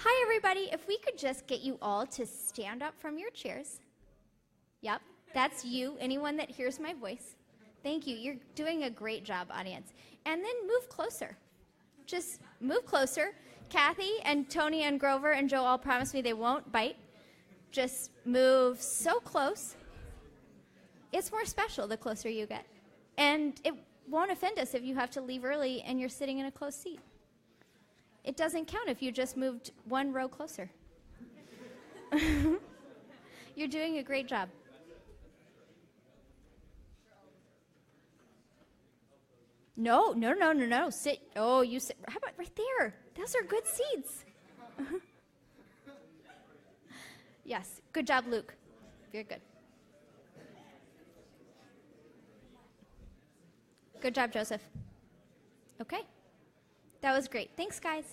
Hi, everybody. If we could just get you all to stand up from your chairs. Yep, that's you, anyone that hears my voice. Thank you. You're doing a great job, audience. And then move closer. Just move closer. Kathy and Tony and Grover and Joe all promised me they won't bite. Just move so close. It's more special the closer you get. And it won't offend us if you have to leave early and you're sitting in a closed seat. It doesn't count if you just moved one row closer. You're doing a great job. No. Sit. Oh, you sit. How about right there? Those are good seats. Yes. Good job, Luke. Very good. Good job, Joseph. Okay. That was great. Thanks, guys.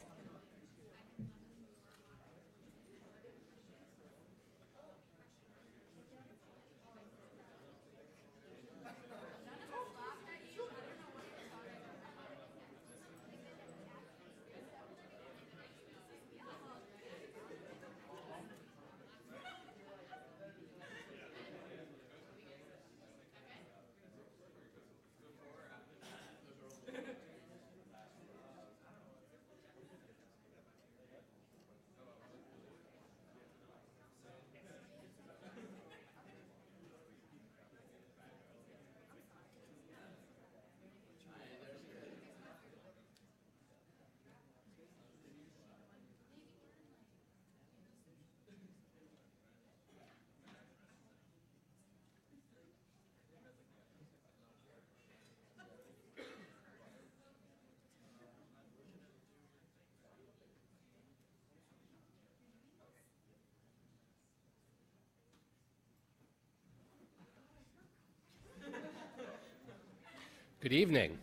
Good evening.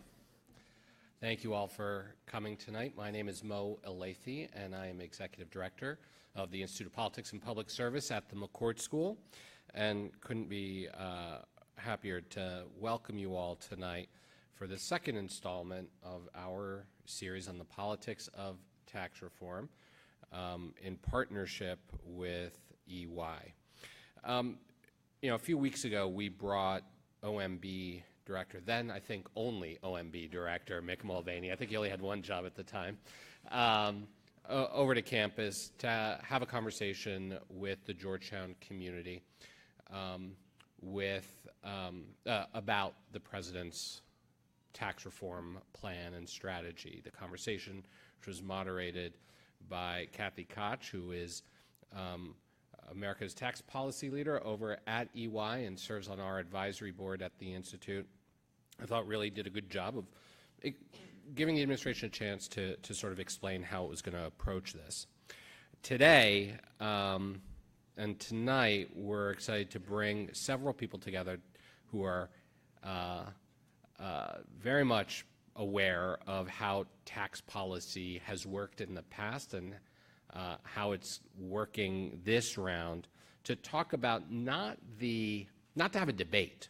Thank you all for coming tonight. My name is Moe Alessi, and I am Executive Director of the Institute of Politics and Public Service at the McCourt School, and couldn't be happier to welcome you all tonight for the second installment of our series on the politics of tax reform in partnership with EY. A few weeks ago, we brought OMB Director, then I think only OMB Director, Mick Mulvaney, I think he only had one job at the time, over to campus to have a conversation with the Georgetown community about the President's tax reform plan and strategy. The conversation, which was moderated by Kathy Koch, who is America's tax policy leader over at EY and serves on our advisory board at the Institute, I thought really did a good job of giving the administration a chance to sort of explain how it was going to approach this. Today and tonight, we're excited to bring several people together who are very much aware of how tax policy has worked in the past and how it's working this round, to talk about not to have a debate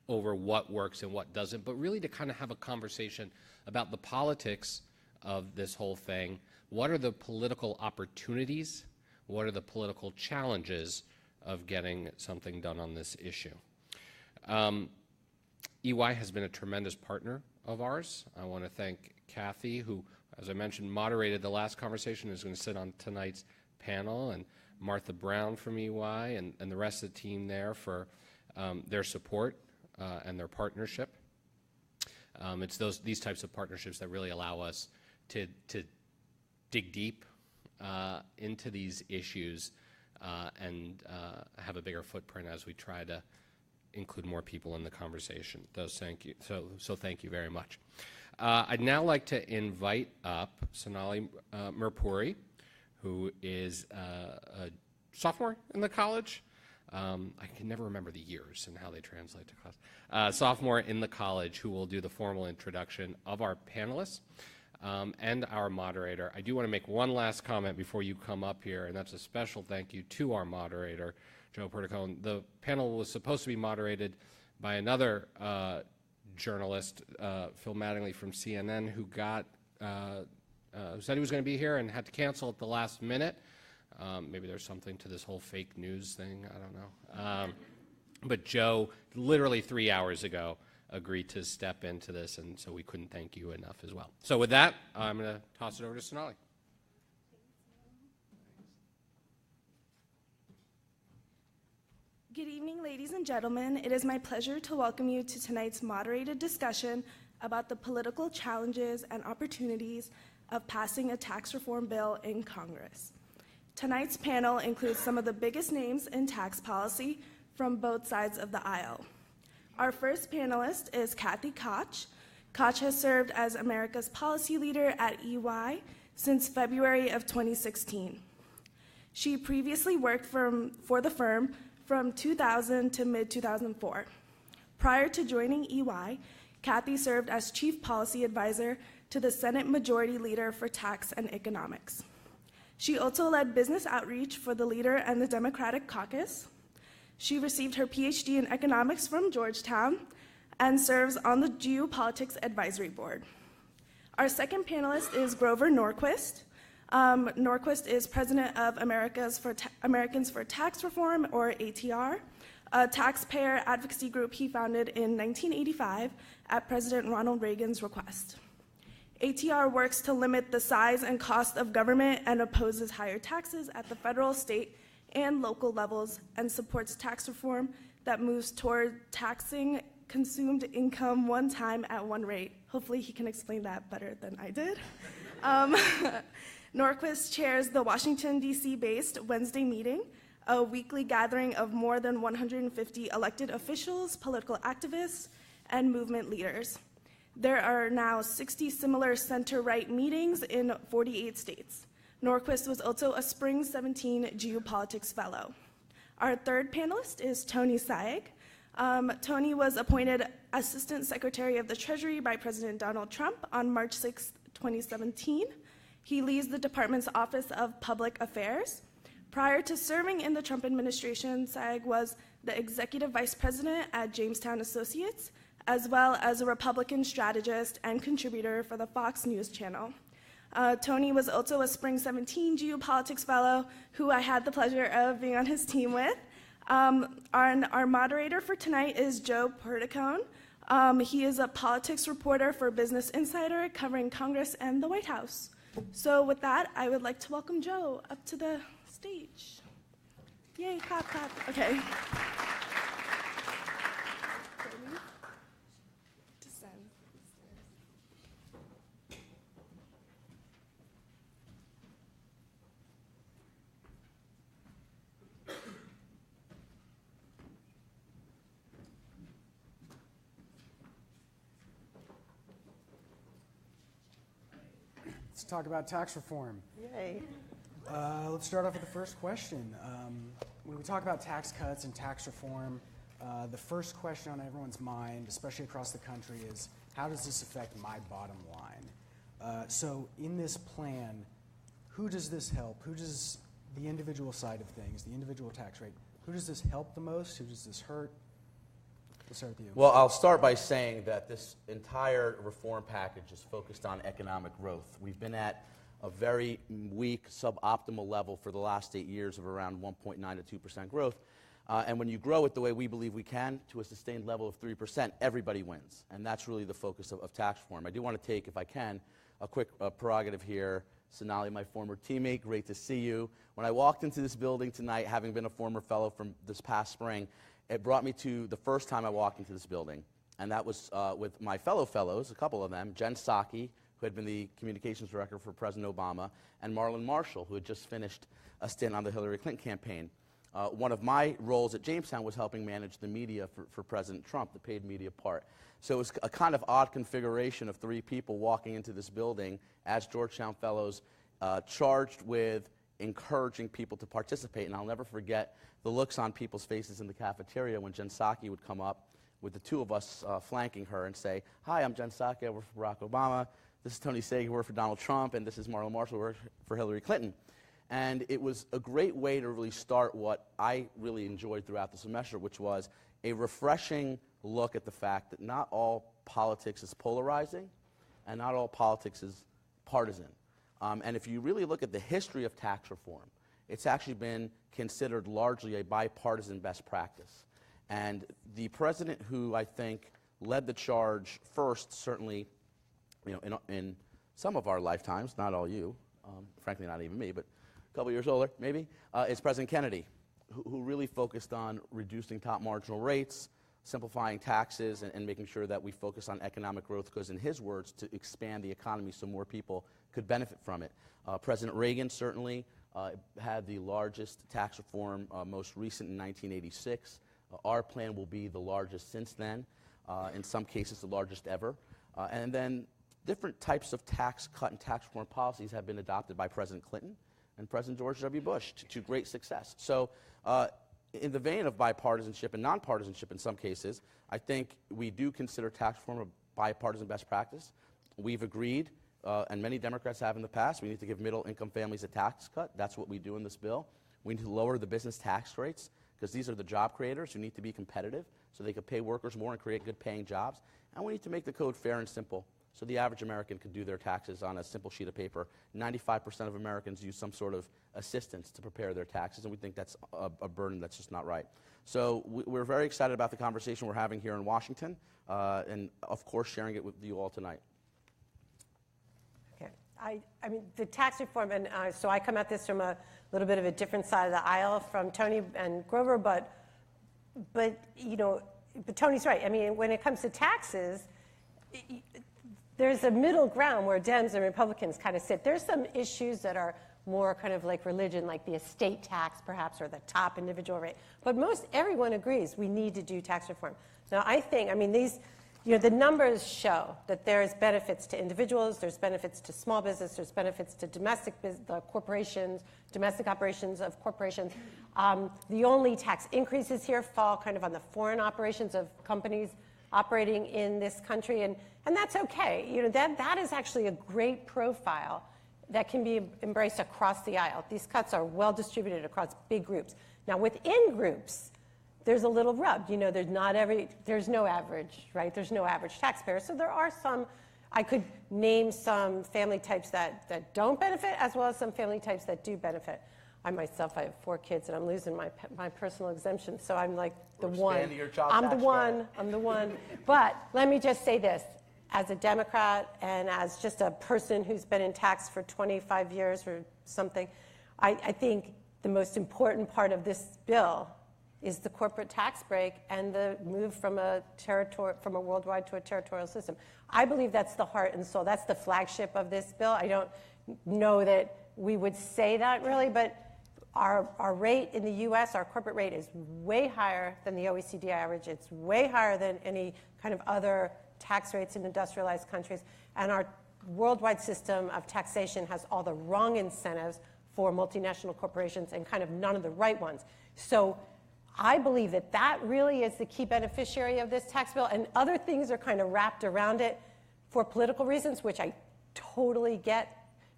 over what works and what doesn't, but really to kind of have a conversation about the politics of this whole thing. What are the political opportunities? What are the political challenges of getting something done on this issue? EY has been a tremendous partner of ours. I want to thank Kathy, who, as I mentioned, moderated the last conversation, is going to sit on tonight's panel, and Martha Brown from EY and the rest of the team there for their support and their partnership. It's these types of partnerships that really allow us to dig deep into these issues and have a bigger footprint as we try to include more people in the conversation. Thank you. So thank you very much. I'd now like to invite up Sonali Mirpuri, who is a sophomore in the college. I can never remember the years and how they translate to class. Sophomore in the college, who will do the formal introduction of our panelists and our moderator. I do want to make one last comment before you come up here, and that's a special thank you to our moderator, Joe Perticone. The panel was supposed to be moderated by another journalist, Phil Mattingly from CNN, who got who said he was going to be here and had to cancel at the last minute. Maybe there's something to this whole fake news thing. I don't know. But Joe, literally 3 hours ago, agreed to step into this, and so we couldn't thank you enough as well. So with that, I'm going to toss it over to Sonali. Good evening, ladies and gentlemen. It is my pleasure to welcome you to tonight's moderated discussion about the political challenges and opportunities of passing a tax reform bill in Congress. Tonight's panel includes some of the biggest names in tax policy from both sides of the aisle. Our first panelist is Kathy Koch. Koch has served as America's policy leader at EY since February of 2016. She previously worked for the firm from 2000 to mid-2004. Prior to joining EY, Kathy served as Chief Policy Advisor to the Senate Majority Leader for Tax and Economics. She also led business outreach for the leader and the Democratic caucus. She received her PhD in economics from Georgetown and serves on the Geopolitics Advisory Board. Our second panelist is Grover Norquist. Norquist is president of Americans for Tax Reform, or ATR, a taxpayer advocacy group he founded in 1985 at President Ronald Reagan's request. ATR works to limit the size and cost of government and opposes higher taxes at the federal, state, and local levels, and supports tax reform that moves toward taxing consumed income one time at one rate. Hopefully he can explain that better than I did. Norquist chairs the Washington, D.C.-based Wednesday meeting, a weekly gathering of more than 150 elected officials, political activists, and movement leaders. There are now 60 similar center-right meetings in 48 states. Norquist was also a Spring 17 Geopolitics Fellow. Our third panelist is Tony Saig. Tony was appointed Assistant Secretary of the Treasury by President Donald Trump on March 6, 2017. He leads the department's Office of Public Affairs. Prior to serving in the Trump administration, Saig was the Executive Vice President at Jamestown Associates, as well as a Republican strategist and contributor for the Fox News Channel. Tony was also a Spring 17 Geopolitics Fellow, who I had the pleasure of being on his team with. Our moderator for tonight is Joe Perticone. He is a politics reporter for Business Insider, covering Congress and the White House. So with that, I would like to welcome Joe up to the stage. Yay, clap, clap. Okay. Let's talk about tax reform. Yay. Let's start off with the first question. When we talk about tax cuts and tax reform, the first question on everyone's mind, especially across the country, is how does this affect my bottom line? So in this plan, who does this help? Who does the individual side of things, the individual tax rate, who does this help the most? Who does this hurt? We'll start with you. Well, I'll start by saying that this entire reform package is focused on economic growth. We've been at a very weak, suboptimal level for the last 8 years of around 1.9 to 2% growth. And when you grow it the way we believe we can, to a sustained level of 3%, everybody wins. And that's really the focus of tax reform. I do want to take, if I can, a quick prerogative here. Sonali, my former teammate, great to see you. When I walked into this building tonight, having been a former fellow from this past spring, it brought me to the first time I walked into this building, and that was with my fellow fellows, a couple of them, Jen Psaki, who had been the communications director for President Obama, and Marlon Marshall, who had just finished a stint on the Hillary Clinton campaign. One of my roles at Jamestown was helping manage the media for President Trump, the paid media part. So it was a kind of odd configuration of three people walking into this building as Georgetown fellows, charged with encouraging people to participate. And I'll never forget the looks on people's faces in the cafeteria when Jen Psaki would come up with the two of us flanking her and say, "Hi, I'm Jen Psaki, I work for Barack Obama. This is Tony Saig, who works for Donald Trump, and this is Marlon Marshall, who works for Hillary Clinton." And it was a great way to really start what I really enjoyed throughout the semester, which was a refreshing look at the fact that not all politics is polarizing and not all politics is partisan. And if you really look at the history of tax reform, it's actually been considered largely a bipartisan best practice. And the president who I think led the charge first, certainly, in some of our lifetimes, not all you, frankly not even me, but a couple years older maybe, is President Kennedy, who really focused on reducing top marginal rates, simplifying taxes, and making sure that we focus on economic growth, because in his words, to expand the economy so more people could benefit from it. President Reagan certainly had the largest tax reform, most recent in 1986. Our plan will be the largest since then, in some cases the largest ever. And then different types of tax cut and tax reform policies have been adopted by President Clinton and President George W. Bush to great success. So in the vein of bipartisanship and nonpartisanship in some cases, I think we do consider tax reform a bipartisan best practice. We've agreed, and many Democrats have in the past, we need to give middle-income families a tax cut. That's what we do in this bill. We need to lower the business tax rates, because these are the job creators who need to be competitive so they can pay workers more and create good-paying jobs. And we need to make the code fair and simple so the average American can do their taxes on a simple sheet of paper. 95% of Americans use some sort of assistance to prepare their taxes, and we think that's a burden that's just not right. So we're very excited about the conversation we're having here in Washington, and of course sharing it with you all tonight. Okay. I mean, the tax reform, and so I come at this from a little bit of a different side of the aisle from Tony and Grover, but Tony's right. I mean, when it comes to taxes, there's a middle ground where Dems and Republicans kind of sit. There's some issues that are more kind of like religion, like the estate tax, perhaps, or the top individual rate. But everyone agrees we need to do tax reform. Now, I think, I mean, the numbers show that there's benefits to individuals, there's benefits to small business, there's benefits to domestic corporations, domestic operations of corporations. The only tax increases here fall kind of on the foreign operations of companies operating in this country, and that's okay. That is actually a great profile that can be embraced across the aisle. These cuts are well distributed across big groups. Now, within groups, there's a little rub. There's no average, right? There's no average taxpayer. So there are some, I could name some family types that don't benefit, as well as some family types that do benefit. I myself, I have 4 kids, and I'm losing my personal exemption, so I'm like the one. I'm the one. But let me just say this. As a Democrat and as just a person who's been in tax for 25 years or something, I think the most important part of this bill is the corporate tax break and the move from a worldwide to a territorial system. I believe that's the heart and soul. That's the flagship of this bill. I don't know that we would say that really, but our rate in the U.S., our corporate rate is way higher than the OECD average. It's way higher than any kind of other tax rates in industrialized countries. And our worldwide system of taxation has all the wrong incentives for multinational corporations and kind of none of the right ones. So I believe that really is the key beneficiary of this tax bill, and other things are kind of wrapped around it for political reasons, which I totally get.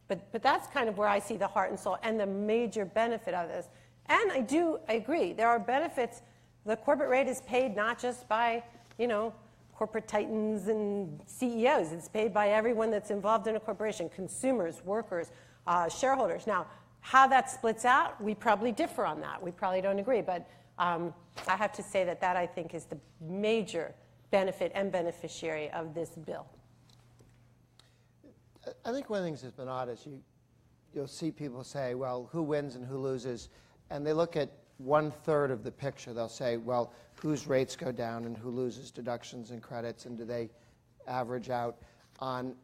But that's kind of where I see the heart and soul and the major benefit of this. And I agree. There are benefits. The corporate rate is paid not just by, corporate titans and CEOs. It's paid by everyone that's involved in a corporation, consumers, workers, shareholders. Now, how that splits out, we probably differ on that. We probably don't agree. But I have to say that I think is the major benefit and beneficiary of this bill. I think one of the things that's been odd is you'll see people say, well, who wins and who loses? And they look at 1/3 of the picture. They'll say, well, whose rates go down and who loses deductions and credits, and do they average out on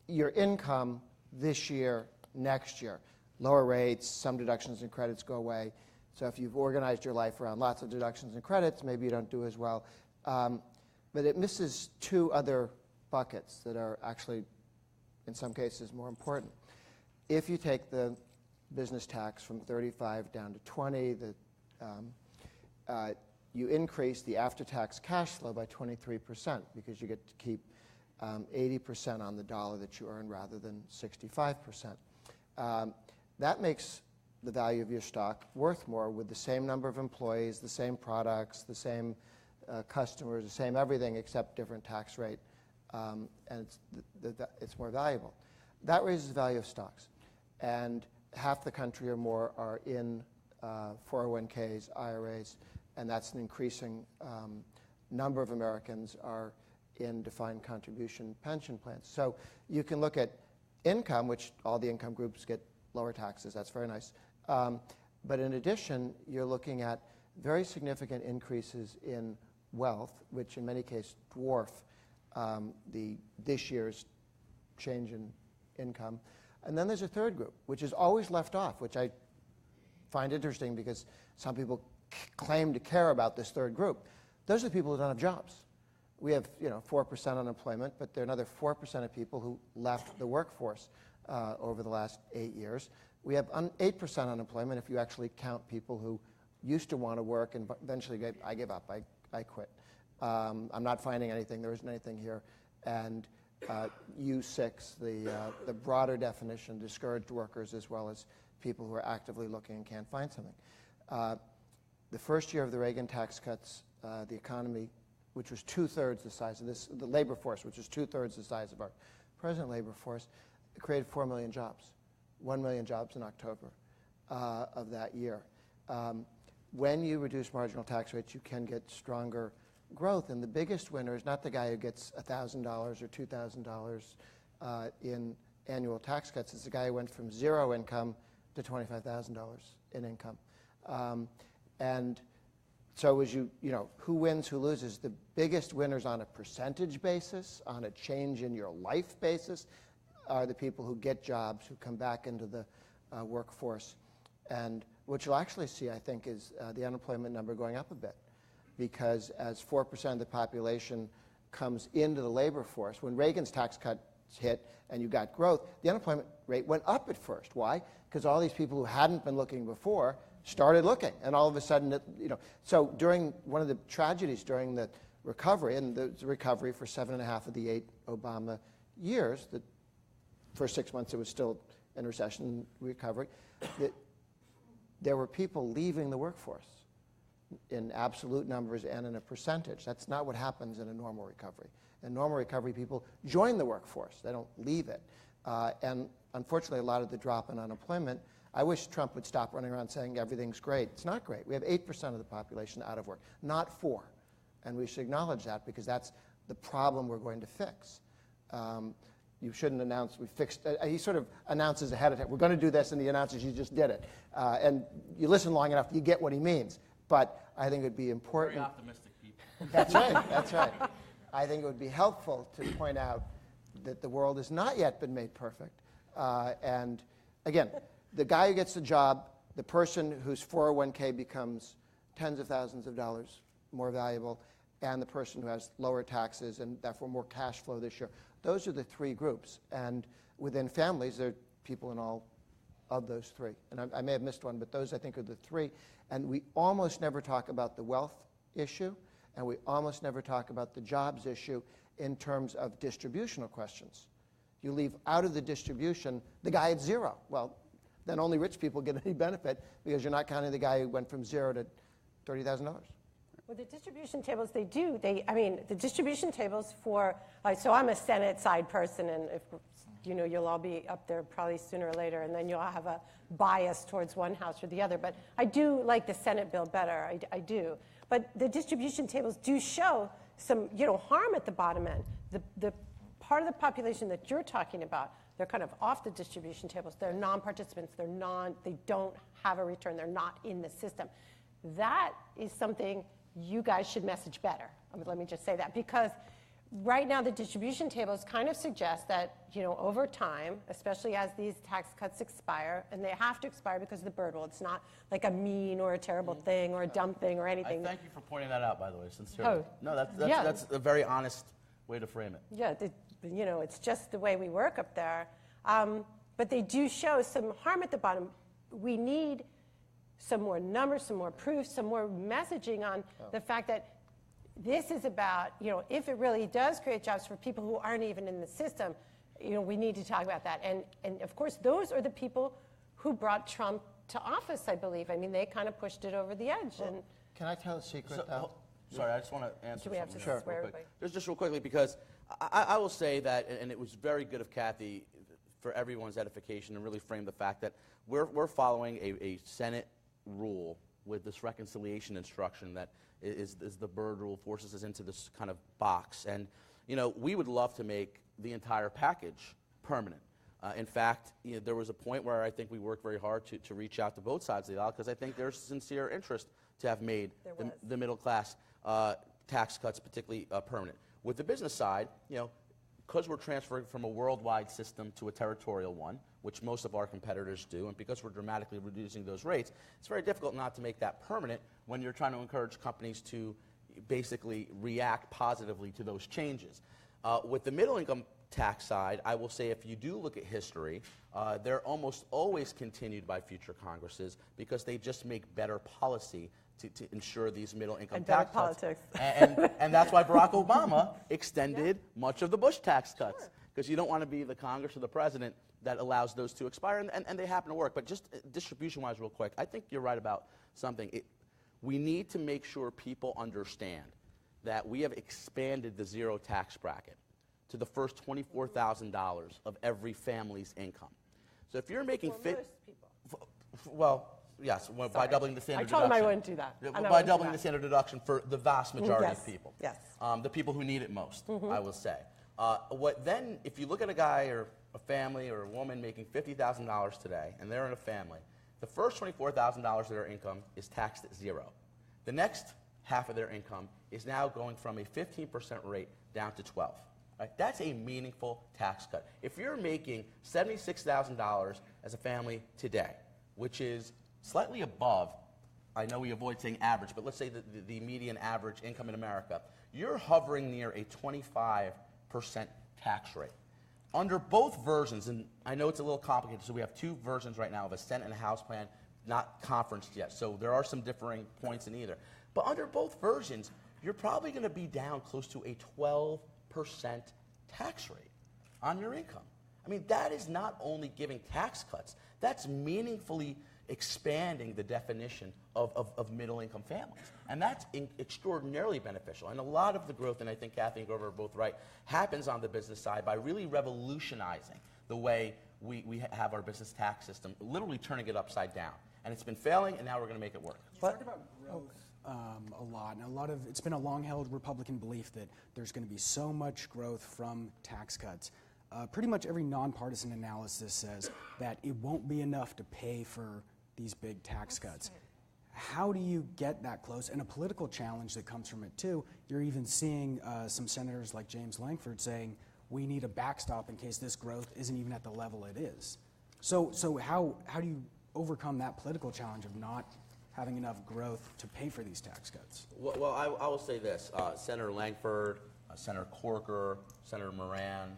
your income this year, next year? Lower rates, some deductions and credits go away. So if you've organized your life around lots of deductions and credits, maybe you don't do as well. But it misses 2 other buckets that are actually, in some cases, more important. If you take the business tax from 35 down to 20, you increase the after-tax cash flow by 23% because you get to keep 80% on the dollar that you earn rather than 65%. That makes the value of your stock worth more with the same number of employees, the same products, the same customers, the same everything except different tax rate, and it's more valuable. that raises the value of stocks. And half the country or more are in 401ks, IRAs, and that's an increasing number of Americans are in defined contribution pension plans. So you can look at income, which all the income groups get lower taxes. That's very nice. But in addition, you're looking at very significant increases in wealth, which in many cases dwarf this year's change in income. And then there's a third group, which is always left off, which I find interesting because some people claim to care about this third group. Those are the people who don't have jobs. We have 4% unemployment, but there are another 4% of people who left the workforce over the last 8 years. We have 8% unemployment if you actually count people who used to want to work and eventually I give up, I quit. I'm not finding anything, there isn't anything here. And U6, the broader definition, discouraged workers as well as people who are actively looking and can't find something. The first year of the Reagan tax cuts, the economy, which was 2/3 the size of this, the labor force, which was 2/3 the size of our present labor force, created 4 million jobs, 1 million jobs in October of that year. When you reduce marginal tax rates, you can get stronger growth, and the biggest winner is not the guy who gets $1,000 or $2,000 in annual tax cuts. It's the guy who went from zero income to $25,000 in income. And so as who wins, who loses, the biggest winners on a percentage basis, on a change in your life basis, are the people who get jobs, who come back into the workforce. And what you'll actually see, I think, is the unemployment number going up a bit. Because as 4% of the population comes into the labor force, when Reagan's tax cuts hit and you got growth, the unemployment rate went up at first. Why? Because all these people who hadn't been looking before started looking, and all of a sudden, So during one of the tragedies during the recovery, and the recovery for 7.5 of the 8 Obama years, the first 6 months it was still in recession recovery, there were people leaving the workforce in absolute numbers and in a percentage. That's not what happens in a normal recovery. In normal recovery, people join the workforce. They don't leave it. And unfortunately, a lot of the drop in unemployment, I wish Trump would stop running around saying everything's great. It's not great. We have 8% of the population out of work, not 4%. And we should acknowledge that because that's the problem we're going to fix. You shouldn't announce we fixed. He sort of announces ahead of time, we're going to do this, and he announces you just did it. And you listen long enough, you get what he means. But I think it would be important. Very optimistic people. That's right. That's right. I think it would be helpful to point out that the world has not yet been made perfect. And again, the guy who gets the job, the person whose 401k becomes tens of thousands of dollars more valuable, and the person who has lower taxes and therefore more cash flow this year. Those are the three groups. And within families, there are people in all of those three. And I may have missed one, but those I think are the three. And we almost never talk about the wealth issue, and we almost never talk about the jobs issue in terms of distributional questions. You leave out of the distribution the guy at zero. Well, then only rich people get any benefit because you're not counting the guy who went from zero to $30,000. Well, the distribution tables, the distribution tables for, so I'm a Senate side person, and if, you'll all be up there probably sooner or later, and then you'll have a bias towards one house or the other. But I do like the Senate bill better, I do. But the distribution tables do show some, harm at the bottom end. The part of the population that you're talking about, they're kind of off the distribution tables. They're non-participants. They don't have a return. They're not in the system. That is something you guys should message better. Let me just say that, because right now the distribution tables kind of suggest that, over time, especially as these tax cuts expire, and they have to expire because of the bird rule. It's not like a mean or a terrible thing or a dumb thing or anything. I thank you for pointing that out, by the way, sincerely. Oh, no, that's a very honest way to frame it. Yeah, it's just the way we work up there. But they do show some harm at the bottom. We need some more numbers, some more proof, some more messaging on the fact that this is about, if it really does create jobs for people who aren't even in the system, we need to talk about that. And of course, those are the people who brought Trump to office, I believe. I mean, they kind of pushed it over the edge. Well, and can I tell a secret, though? Sorry, I just want to answer Do we have something to swear real quick. everybody? Just real quickly, because I will say that, and it was very good of Kathy, for everyone's edification and really frame the fact that we're following a Senate rule with this reconciliation instruction that is the Byrd rule, forces us into this kind of box. And, you know, we would love to make the entire package permanent. In fact, you know, there was a point where I think we worked very hard to reach out to both sides of the aisle, because I think there's sincere interest to have made the middle class tax cuts particularly permanent. With the business side, you know, because we're transferring from a worldwide system to a territorial one, which most of our competitors do, and because we're dramatically reducing those rates, it's very difficult not to make that permanent when you're trying to encourage companies to basically react positively to those changes. With the middle income tax side, I will say if you do look at history, they're almost always continued by future Congresses because they just make better policy to ensure these middle income tax cuts. And that's why Barack Obama extended much of the Bush tax cuts, because you don't want to be the Congress or the president that allows those to expire, and they happen to work. But just distribution-wise real quick, I think you're right about something. We need to make sure people understand that we have expanded the zero tax bracket to the first $24,000 of every family's income. So if you're making most people. Well, yes, by doubling the standard deduction. I told him I wouldn't do that. By doubling the standard deduction for the vast majority of people. Yes. The people who need it most, I will say. Then, if you look at a guy or a family or a woman making $50,000 today, and they're in a family, the first $24,000 of their income is taxed at zero. The next half of their income is now going from a 15% rate down to 12%. Right? That's a meaningful tax cut. If you're making $76,000 as a family today, which is slightly above, I know we avoid saying average, but let's say the median average income in America, you're hovering near a 25% tax rate. Under both versions, and I know it's a little complicated, so we have two versions right now of a Senate and a House plan, not conferenced yet, so there are some differing points in either. But under both versions, you're probably going to be down close to a 12% tax rate on your income. I mean, that is not only giving tax cuts, that's meaningfully expanding the definition of middle-income families. And that's extraordinarily beneficial. And a lot of the growth, and I think Kathy and Grover are both right, happens on the business side by really revolutionizing the way we have our business tax system, literally turning it upside down. And it's been failing, and now we're going to make it work. You talked about growth a lot, and it's been a long-held Republican belief that there's going to be so much growth from tax cuts. Pretty much every nonpartisan analysis says that it won't be enough to pay for these big tax cuts. How do you get that close? And a political challenge that comes from it, too. You're even seeing some senators like James Lankford saying, we need a backstop in case this growth isn't even at the level it is. So how do you overcome that political challenge of not having enough growth to pay for these tax cuts? Well, I will say this. Senator Lankford, Senator Corker, Senator Moran,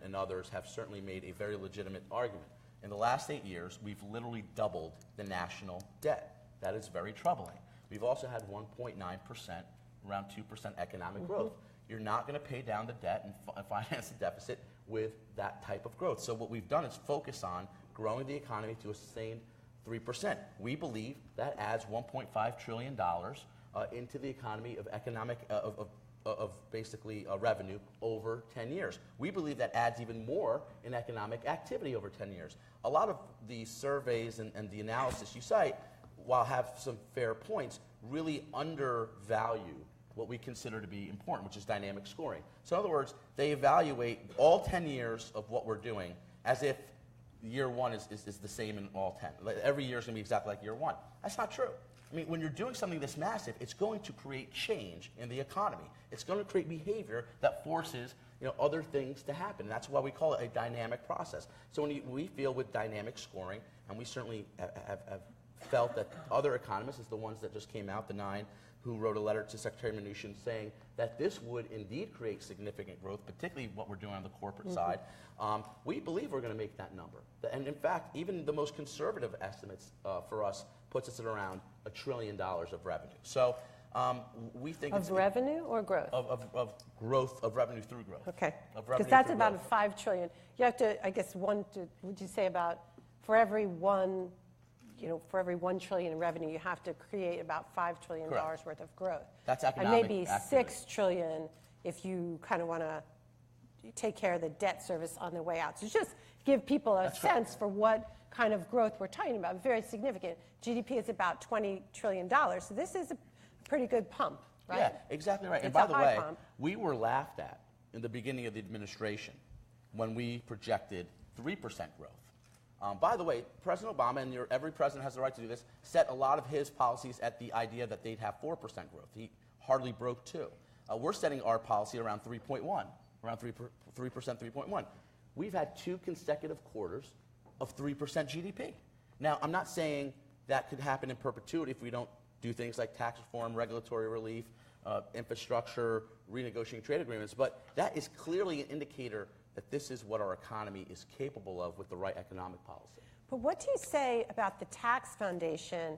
and others have certainly made a very legitimate argument. In the last 8 years, we've literally doubled the national debt. That is very troubling. We've also had 1.9%, around 2% economic growth. You're not going to pay down the debt and finance the deficit with that type of growth. So what we've done is focus on growing the economy to a sustained 3%. We believe that adds $1.5 trillion into the economy of economic basically revenue over 10 years. We believe that adds even more in economic activity over 10 years. A lot of the surveys and the analysis you cite, while have some fair points, really undervalue what we consider to be important, which is dynamic scoring. So in other words, they evaluate all 10 years of what we're doing as if year one is the same in all 10. Every year is going to be exactly like year one. That's not true. I mean, when you're doing something this massive, it's going to create change in the economy. It's going to create behavior that forces other things to happen. And that's why we call it a dynamic process. So when we feel with dynamic scoring, and we certainly have felt that other economists, as the ones that just came out, the 9, who wrote a letter to Secretary Mnuchin saying that this would indeed create significant growth, particularly what we're doing on the corporate side, we believe we're going to make that number. And in fact, even the most conservative estimates for us puts us at around $1 trillion of revenue. So we think of revenue or growth? Of growth, of revenue through growth. Okay, because that's about $5 trillion. You have to, I guess, would you say about for every $1 trillion in revenue, you have to create about $5 trillion worth of growth. That's economic and maybe activity. $6 trillion if you kind of want to, take care of the debt service on the way out. So just give people a sense for what kind of growth we're talking about. Very significant. GDP is about $20 trillion. So this is a pretty good pump, right? Yeah, exactly right. And It's by a the high way, pump. we were laughed at in the beginning of the administration when we projected 3% growth. By the way, President Obama, and every president has the right to do this, set a lot of his policies at the idea that they'd have 4% growth. He hardly broke 2. We're setting our policy around 3.1, around 3%, 3.1. We've had 2 consecutive quarters of 3% GDP. Now, I'm not saying that could happen in perpetuity if we don't do things like tax reform, regulatory relief, infrastructure, renegotiating trade agreements, but that is clearly an indicator that this is what our economy is capable of with the right economic policy. But what do you say about the Tax Foundation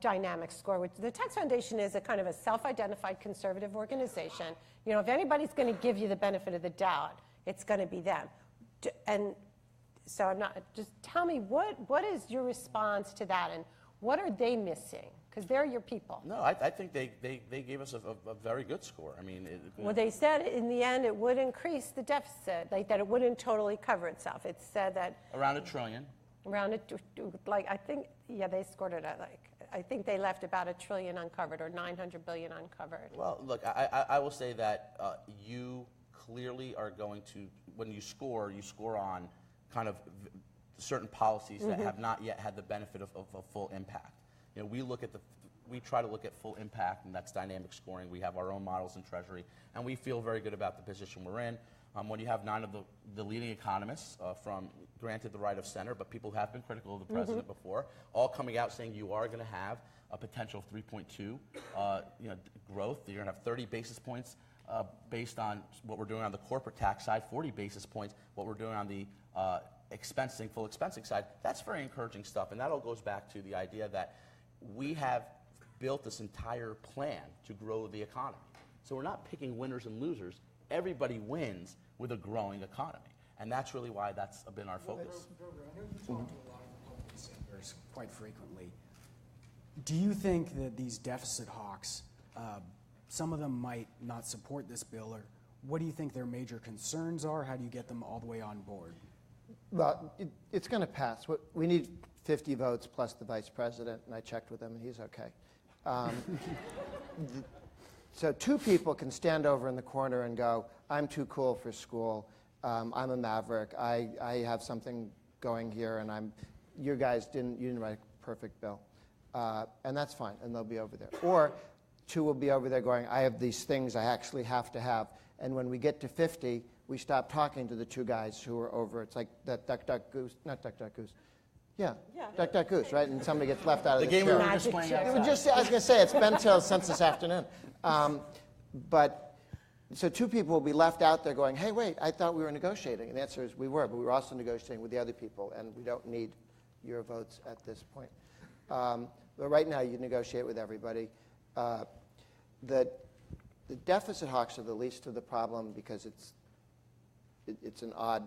dynamic score? Which the Tax Foundation is a kind of a self-identified conservative organization. You know, if anybody's going to give you the benefit of the doubt, it's going to be them. And so I'm not, just tell me, what is your response to that, and what are they missing? Because they're your people. No, I think they gave us a very good score. I mean, Well, they said in the end it would increase the deficit, like that it wouldn't totally cover itself. It said that around $1 trillion. around it, like I think, yeah, they scored it at like, I think they left about $1 trillion uncovered or $900 billion uncovered. Well, look, I will say that you clearly are going to, when you score on kind of certain policies that have not yet had the benefit of full impact. You know, we try to look at full impact, and that's dynamic scoring. We have our own models in Treasury, and we feel very good about the position we're in. When you have 9 of the leading economists from, granted the right of center, but people who have been critical of the president before, all coming out saying you are going to have a potential of 3.2 growth. You're going to have 30 basis points based on what we're doing on the corporate tax side, 40 basis points what we're doing on the full expensing side. That's very encouraging stuff, and that all goes back to the idea that we have built this entire plan to grow the economy. So we're not picking winners and losers. Everybody wins with a growing economy, and that's really why that's been our focus. I know you talk to a lot of Republican senators quite frequently. Do you think that these deficit hawks, some of them might not support this bill, or what do you think their major concerns are? How do you get them all the way on board? Well, it's going to pass. We need 50 votes plus the vice president, and I checked with him, and he's okay. So 2 people can stand over in the corner and go, I'm too cool for school, I'm a maverick, I have something going here, and you didn't write a perfect bill. And that's fine, and they'll be over there. Or 2 will be over there going, I have these things I actually have to have. And when we get to 50, we stop talking to the 2 guys who are over. It's like that duck, duck, goose, not duck, duck, goose. Yeah, duck, duck, goose, right? And somebody gets left out of the game chair. we were just playing outside. I was going to say, it's been since this afternoon. So 2 people will be left out there going, hey, wait, I thought we were negotiating. And the answer is we were, but we were also negotiating with the other people, and we don't need your votes at this point. But right now, you negotiate with everybody. The deficit hawks are the least of the problem because it's an odd,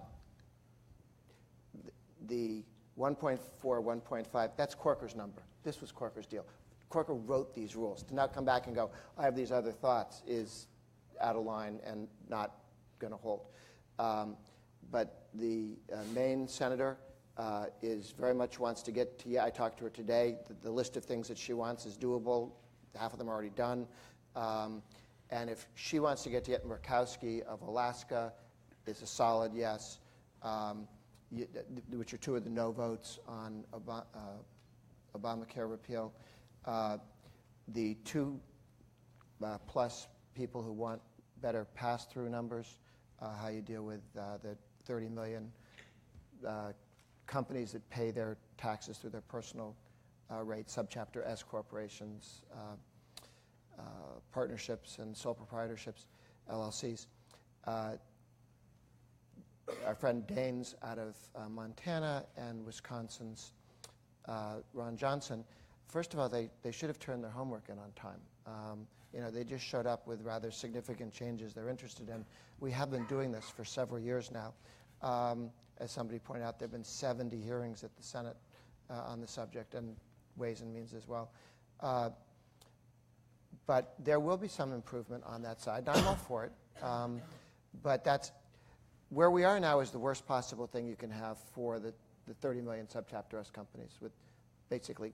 the 1.4, 1.5, that's Corker's number. This was Corker's deal. Corker wrote these rules. To now come back and go, I have these other thoughts, is out of line and not going to hold. But the Maine senator is very much wants to get to, yeah, I talked to her today. The list of things that she wants is doable. Half of them are already done. And if she wants to get to Murkowski of Alaska, it's a solid yes, which are 2 of the no votes on Obamacare repeal. The 2 plus people who want better pass-through numbers, how you deal with the 30 million companies that pay their taxes through their personal rates, subchapter S corporations, partnerships and sole proprietorships, LLCs. Our friend Daines out of Montana and Wisconsin's Ron Johnson, first of all, they should have turned their homework in on time. They just showed up with rather significant changes they're interested in. We have been doing this for several years now. As somebody pointed out, there have been 70 hearings at the Senate on the subject, and Ways and Means as well. But there will be some improvement on that side. I'm all for it. But where we are now is the worst possible thing you can have for the 30 million subchapter S companies with basically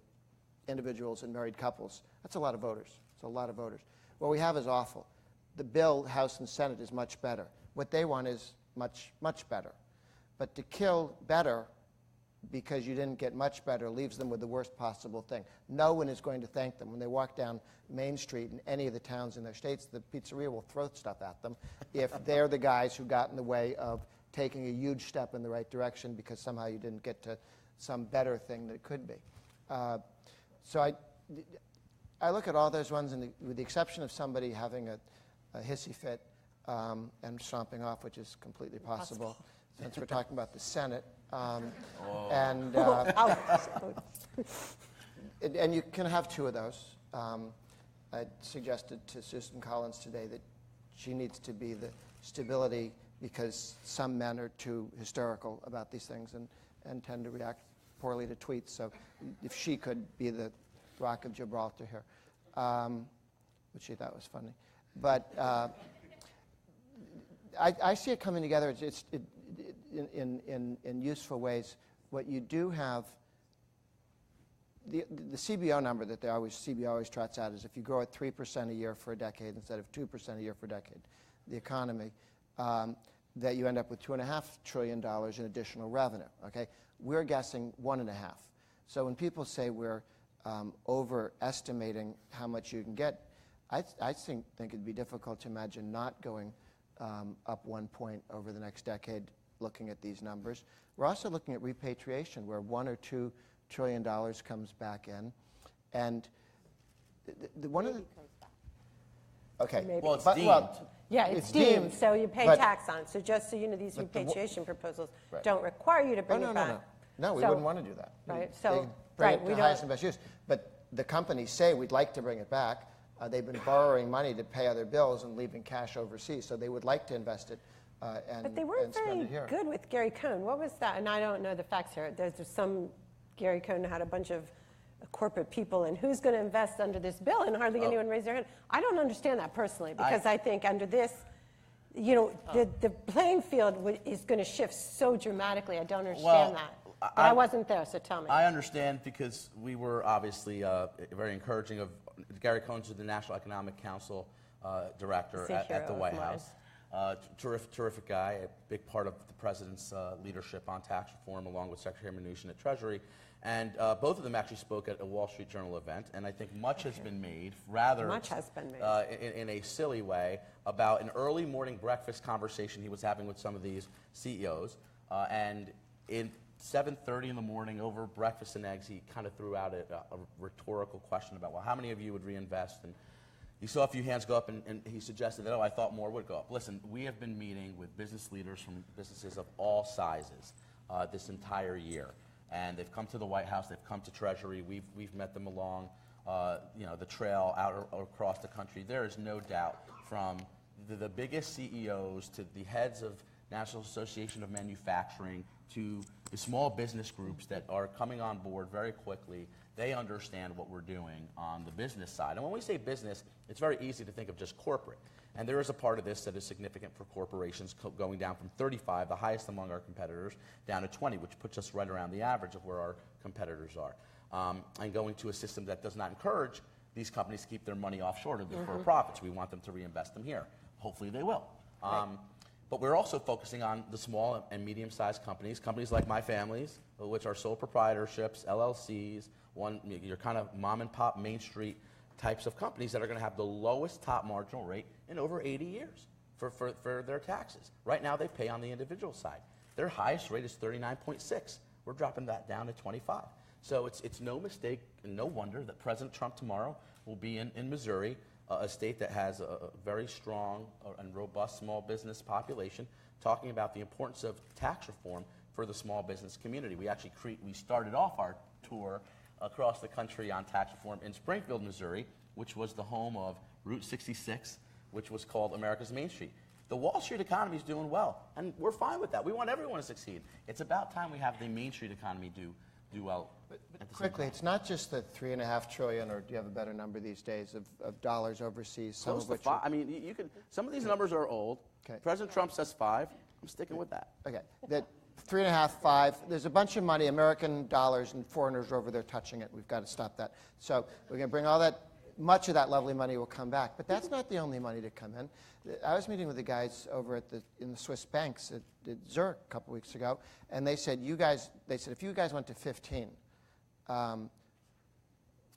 individuals and married couples. That's a lot of voters. It's a lot of voters. What we have is awful. The bill, House and Senate, is much better. What they want is much, much better. But to kill better because you didn't get much better leaves them with the worst possible thing. No one is going to thank them. When they walk down Main Street in any of the towns in their states, the pizzeria will throw stuff at them if they're the guys who got in the way of taking a huge step in the right direction because somehow you didn't get to some better thing that it could be. So I look at all those ones, and with the exception of somebody having a hissy fit and stomping off, which is completely possible since we're talking about the Senate. And you can have two of those. I suggested to Susan Collins today that she needs to be the stability because some men are too hysterical about these things and tend to react poorly to tweets. So if she could be the Rock of Gibraltar here, which she thought was funny. But I see it coming together in useful ways. What you do have, the CBO number that CBO always trots out is if you grow at 3% a year for a decade instead of 2% a year for a decade, the economy, that you end up with $2.5 trillion in additional revenue. Okay, we're guessing 1.5. So when people say we're overestimating how much you can get, I think it'd be difficult to imagine not going up 1 point over the next decade looking at these numbers. We're also looking at repatriation where $1 or $2 trillion comes back in. And one of the... Okay. Maybe. Well, it's But- deemed. well, Yeah, it's deemed, so you pay but- tax on it. So just so you know, these But the repatriation proposals Right. don't require you to bring no, it no, back. No, we So- wouldn't want to do that. Right, They so, bring right, it we to don't... highest and best use. But the companies say we'd like to bring it back. They've been borrowing money to pay other bills and leaving cash overseas, so they would like to invest it and But they weren't and spend very it here. good with Gary Cohn. What was that? And I don't know the facts here. There's some, Gary Cohn had a bunch of corporate people, and who's going to invest under this bill? And hardly anyone raised their hand. I don't understand that personally, because I think under this, you know, the playing field is going to shift so dramatically. I don't understand that. But I wasn't there, so tell me. I understand because we were obviously very encouraging of Gary Cohn's the National Economic Council director He's a at the hero White of mine. House. Terrific guy, a big part of the president's leadership on tax reform, along with Secretary Mnuchin at Treasury. And both of them actually spoke at a Wall Street Journal event, and I think much has been made, rather Much has been made. in a silly way, about an early morning breakfast conversation he was having with some of these CEOs. And in 7:30 in the morning, over breakfast and eggs, he kind of threw out a rhetorical question about, well, how many of you would reinvest? And you saw a few hands go up, and he suggested that, I thought more would go up. Listen, we have been meeting with business leaders from businesses of all sizes this entire year. And they've come to the White House, they've come to Treasury, we've met them along the trail out across the country. There is no doubt, from the biggest CEOs to the heads of National Association of Manufacturing to the small business groups that are coming on board very quickly, they understand what we're doing on the business side. And when we say business, it's very easy to think of just corporate. And there is a part of this that is significant for corporations, going down from 35, the highest among our competitors, down to 20, which puts us right around the average of where our competitors are. And going to a system that does not encourage these companies to keep their money offshore to defer profits. We want them to reinvest them here. Hopefully they will. But we're also focusing on the small and medium-sized companies like my family's, which are sole proprietorships, LLCs, your kind of mom-and-pop Main Street types of companies that are going to have the lowest top marginal rate in over 80 years for their taxes. Right now, they pay on the individual side. Their highest rate is 39.6. We're dropping that down to 25. So it's no mistake and no wonder that President Trump tomorrow will be in Missouri, a state that has a very strong and robust small business population, talking about the importance of tax reform for the small business community. We started off our tour across the country on tax reform in Springfield, Missouri, which was the home of Route 66, which was called America's Main Street. The Wall Street economy is doing well, and we're fine with that. We want everyone to succeed. It's about time we have the Main Street economy do well. But quickly, it's not just the $3.5 trillion, or do you have a better number these days, of dollars overseas? Some Close of to which five. I mean, some of these numbers are old. Okay. President Trump says 5. I'm sticking with that. Okay, that 3.5, 5. There's a bunch of money, American dollars, and foreigners are over there touching it. We've got to stop that. So we're going to bring all that. Much of that lovely money will come back, but that's not the only money to come in. I was meeting with the guys over in the Swiss banks at Zurich a couple weeks ago, and they said, if you guys went to 15,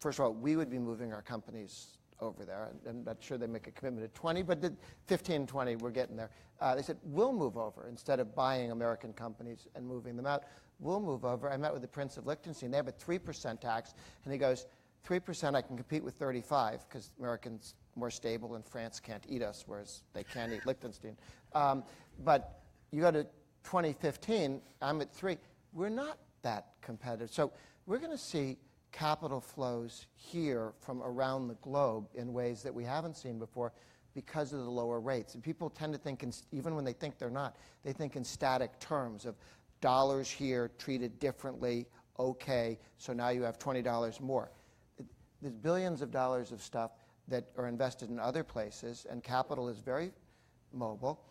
first of all, we would be moving our companies over there. I'm not sure they make a commitment at 20, but 15, 20, we're getting there. They said, we'll move over. Instead of buying American companies and moving them out, we'll move over. I met with the Prince of Liechtenstein. They have a 3% tax, and he goes, 3% I can compete with 35 because Americans more stable and France can't eat us, whereas they can't eat Liechtenstein. But you go to 2015, I'm at 3. We're not that competitive. So we're going to see capital flows here from around the globe in ways that we haven't seen before because of the lower rates. And people tend to think, even when they think they're not, they think in static terms of dollars here treated differently, okay, so now you have $20 more. There's billions of dollars of stuff that are invested in other places, and capital is very mobile.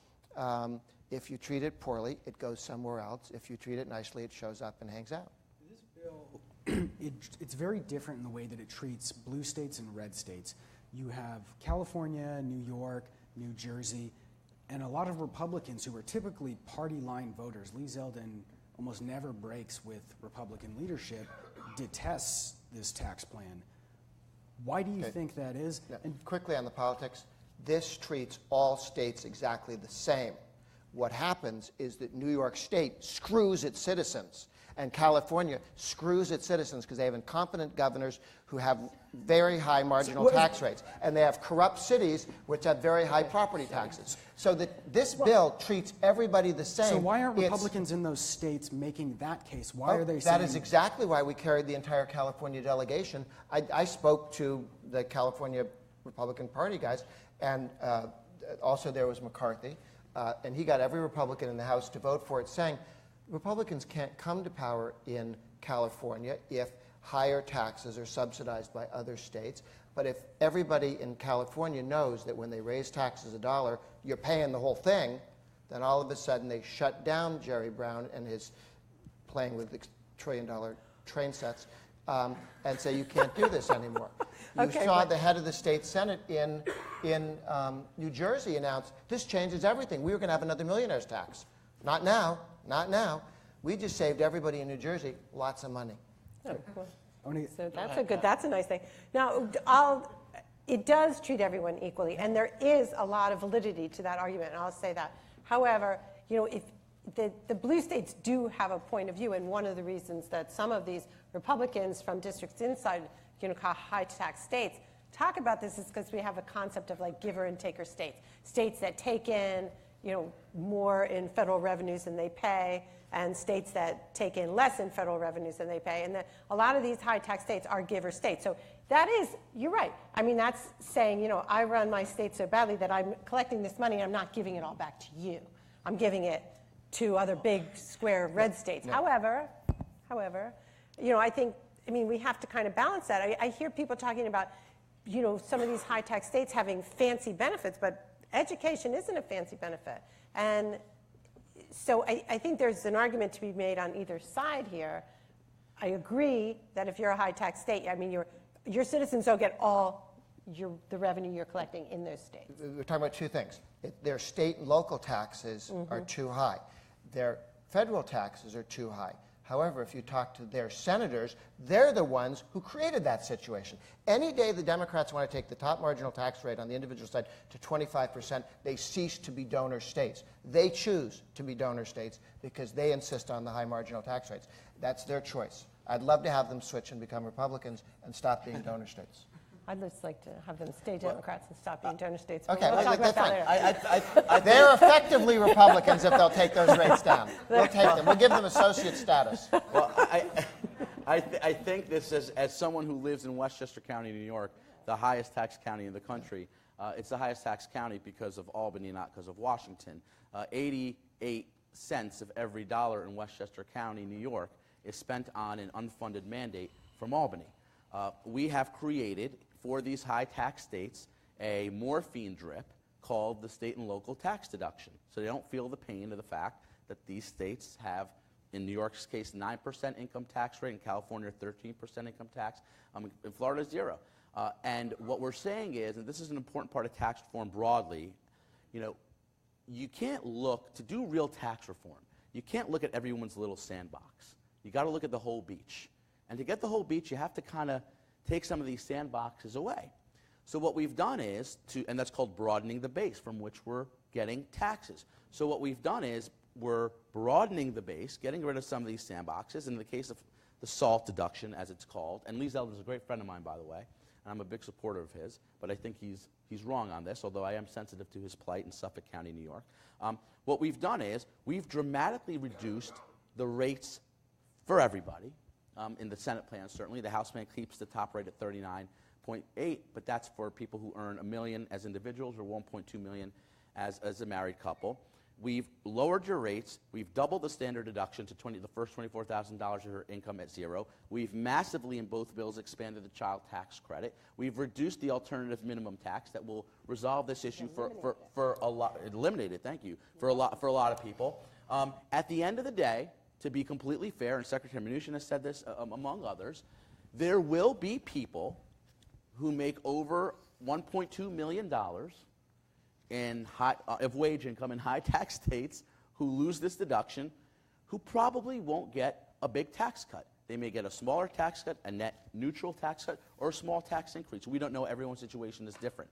If you treat it poorly, it goes somewhere else. If you treat it nicely, it shows up and hangs out. This bill, it's very different in the way that it treats blue states and red states. You have California, New York, New Jersey, and a lot of Republicans who are typically party line voters. Lee Zeldin almost never breaks with Republican leadership, detests this tax plan. Why do you think that is? Now, and quickly on the politics, this treats all states exactly the same. What happens is that New York State screws its citizens, and California screws its citizens because they have incompetent governors who have very high marginal tax rates, and they have corrupt cities which have very high property taxes. So that this bill treats everybody the same. So why aren't Republicans in those states making that case? Why are they saying... That is exactly why we carried the entire California delegation. I spoke to the California Republican Party guys, and also there was McCarthy, and he got every Republican in the House to vote for it, saying Republicans can't come to power in California if higher taxes are subsidized by other states. But if everybody in California knows that when they raise taxes $1, you're paying the whole thing, then all of a sudden they shut down Jerry Brown and his playing with trillion-dollar train sets and say you can't do this anymore. You saw the head of the state Senate in New Jersey announce, this changes everything. We were going to have another millionaire's tax. Not now, not now. We just saved everybody in New Jersey lots of money. Oh, cool. So that's a nice thing. Now, it does treat everyone equally, and there is a lot of validity to that argument, and I'll say that. However, if the blue states do have a point of view, and one of the reasons that some of these Republicans from districts inside, high tax states talk about this is because we have a concept of like giver and taker states. States that take in, more in federal revenues than they pay, and states that take in less in federal revenues than they pay. And a lot of these high tax states are giver states. So that is, you're right. I mean, that's saying, I run my state so badly that I'm collecting this money and I'm not giving it all back to you. I'm giving it to other big, square, red states. Yeah. However, I think, we have to kind of balance that. I hear people talking about, some of these high tax states having fancy benefits, but education isn't a fancy benefit. And so I think there's an argument to be made on either side here. I agree that if you're a high tax state, your citizens don't get all the revenue you're collecting in those states. We're talking about two things. Their state and local taxes are too high. Their federal taxes are too high. However, if you talk to their senators, they're the ones who created that situation. Any day the Democrats want to take the top marginal tax rate on the individual side to 25%, they cease to be donor states. They choose to be donor states because they insist on the high marginal tax rates. That's their choice. I'd love to have them switch and become Republicans and stop being donor states. I'd just like to have them stay Democrats and stop being donor states. Okay, we'll talk about that later. They're effectively Republicans if they'll take those rates down. We'll take them. We'll give them associate status. Well, I think this is, as someone who lives in Westchester County, New York, the highest tax county in the country. It's the highest tax county because of Albany, not because of Washington. 88 cents of every dollar in Westchester County, New York, is spent on an unfunded mandate from Albany. We have created, for these high tax states, a morphine drip called the state and local tax deduction. So they don't feel the pain of the fact that these states have, in New York's case, 9% income tax rate, in California, 13% income tax, in Florida, 0. And what we're saying is, and this is an important part of tax reform broadly, you know, you can't look, to do real tax reform, you can't look at everyone's little sandbox. You got to look at the whole beach. And to get the whole beach, you have to kind of take some of these sandboxes away. So what we've done is, and that's called broadening the base from which we're getting taxes. So what we've done is we're broadening the base, getting rid of some of these sandboxes. In the case of the SALT deduction, as it's called, and Lee Zeldin is a great friend of mine, by the way, and I'm a big supporter of his, but I think he's wrong on this, although I am sensitive to his plight in Suffolk County, New York. What we've done is we've dramatically reduced the rates for everybody. In the Senate plan, certainly. The House plan keeps the top rate at 39.8, but that's for people who earn $1 million as individuals or $1.2 million as a married couple. We've lowered your rates. We've doubled the standard deduction to the first $24,000 of your income at 0. We've massively, in both bills, expanded the child tax credit. We've reduced the alternative minimum tax that will resolve this issue for a lot. Eliminate it, thank you, for a lot of people. At the end of the day, to be completely fair, and Secretary Mnuchin has said this among others, there will be people who make over $1.2 million of wage income in high tax states who lose this deduction, who probably won't get a big tax cut. They may get a smaller tax cut, a net neutral tax cut, or a small tax increase. We don't know. Everyone's situation is different.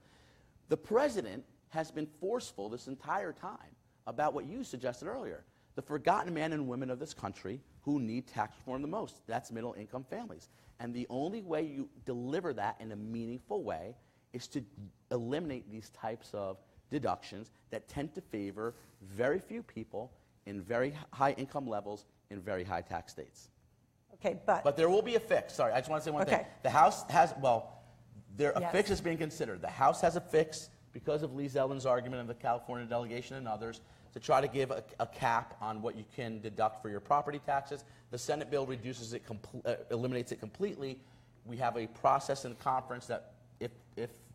The president has been forceful this entire time about what you suggested earlier. The forgotten men and women of this country who need tax reform the most. That's middle-income families. And the only way you deliver that in a meaningful way is to eliminate these types of deductions that tend to favor very few people in very high income levels in very high tax states. Okay, but there will be a fix. Sorry, I just want to say one thing. The House has, a fix is being considered. The House has a fix because of Lee Zeldin's argument and the California delegation and others, to try to give a cap on what you can deduct for your property taxes. The Senate bill reduces it, eliminates it completely. We have a process in the conference that if,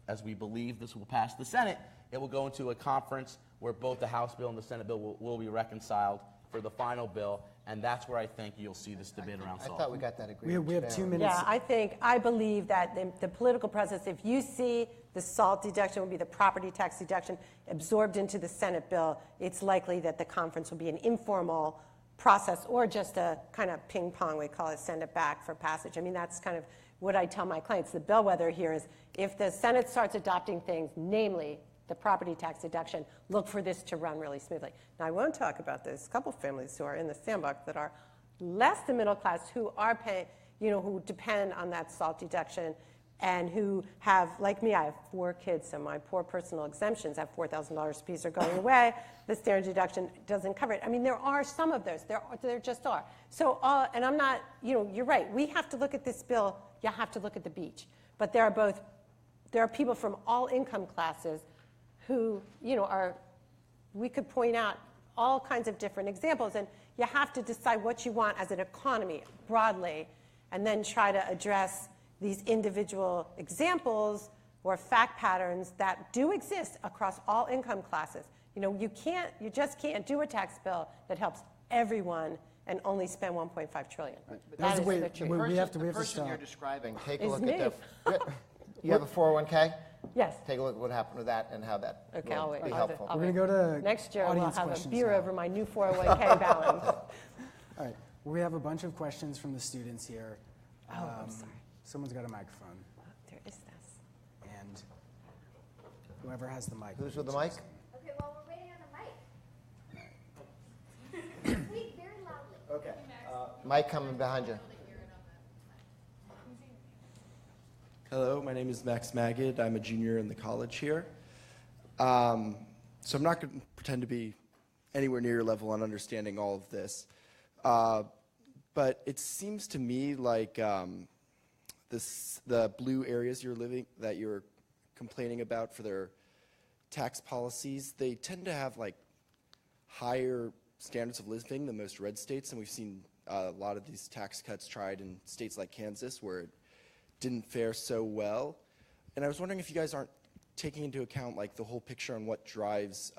as we believe this will pass the Senate, it will go into a conference where both the House bill and the Senate bill will be reconciled for the final bill, and that's where I think you'll see this debate around SALT. I thought we got that agreement. We have 2 minutes. Yeah, I believe that the political process, if you see the SALT deduction will be the property tax deduction absorbed into the Senate bill, it's likely that the conference will be an informal process or just a kind of ping pong, we call it, send it back for passage. I mean, that's kind of what I tell my clients. The bellwether here is if the Senate starts adopting things, namely the property tax deduction, look for this to run really smoothly. Now, I won't talk about this. A couple families who are in the sandbox that are less than middle class, who are paying, who depend on that SALT deduction, and who have, like me, I have 4 kids, so my poor personal exemptions at $4,000 a piece are going away. The standard deduction doesn't cover it. I mean, there are some of those. There just are. So, and I'm not, you're right. We have to look at this bill. You have to look at the beach. But there are people from all income classes who, we could point out all kinds of different examples, and you have to decide what you want as an economy broadly, and then try to address these individual examples or fact patterns that do exist across all income classes. You just can't do a tax bill that helps everyone and only spend $1.5 trillion. Right. We have to stop. person you're describing, take a Is look me. at you have a 401k? Yes. Take a look at what happened with that and how that Okay, I'll will wait. be I'll helpful. wait. We're going to go to Next year, we'll audience have a questions beer now. over my new 401k balance. All right. We have a bunch of questions from the students here. I'm sorry. Someone's got a microphone, There is this. and whoever has the mic. Who's with the mic? Okay, well, we're waiting on the mic. Speak very loudly. Okay. Mic coming behind you. Hello, my name is Max Magid. I'm a junior in the college here. So I'm not going to pretend to be anywhere near your level on understanding all of this. But it seems to me like the blue areas that you're complaining about for their tax policies, they tend to have like higher standards of living than most red states, and we've seen a lot of these tax cuts tried in states like Kansas where it didn't fare so well. And I was wondering if you guys aren't taking into account like the whole picture on what drives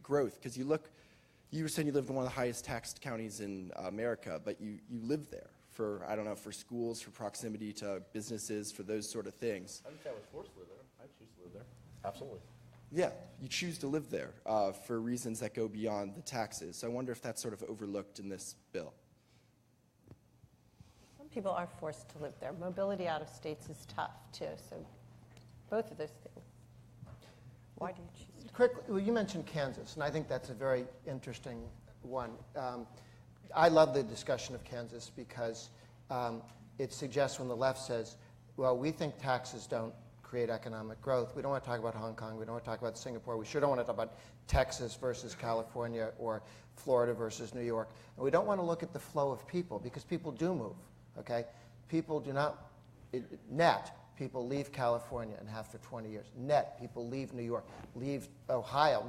growth, because you were saying you live in one of the highest taxed counties in America, but you live there for, I don't know, for schools, for proximity to businesses, for those sort of things. I didn't say I was forced to live there. I choose to live there. Absolutely. Yeah, you choose to live there for reasons that go beyond the taxes. So I wonder if that's sort of overlooked in this bill. Some people are forced to live there. Mobility out of states is tough, too, so both of those things. Why do you choose to? Quickly, well, you mentioned Kansas, and I think that's a very interesting one. I love the discussion of Kansas because it suggests when the left says, well, we think taxes don't create economic growth. We don't want to talk about Hong Kong. We don't want to talk about Singapore. We sure don't want to talk about Texas versus California or Florida versus New York. And we don't want to look at the flow of people because people do move, okay? People do not, net, people leave California and have for 20 years. Net, people leave New York, leave Ohio,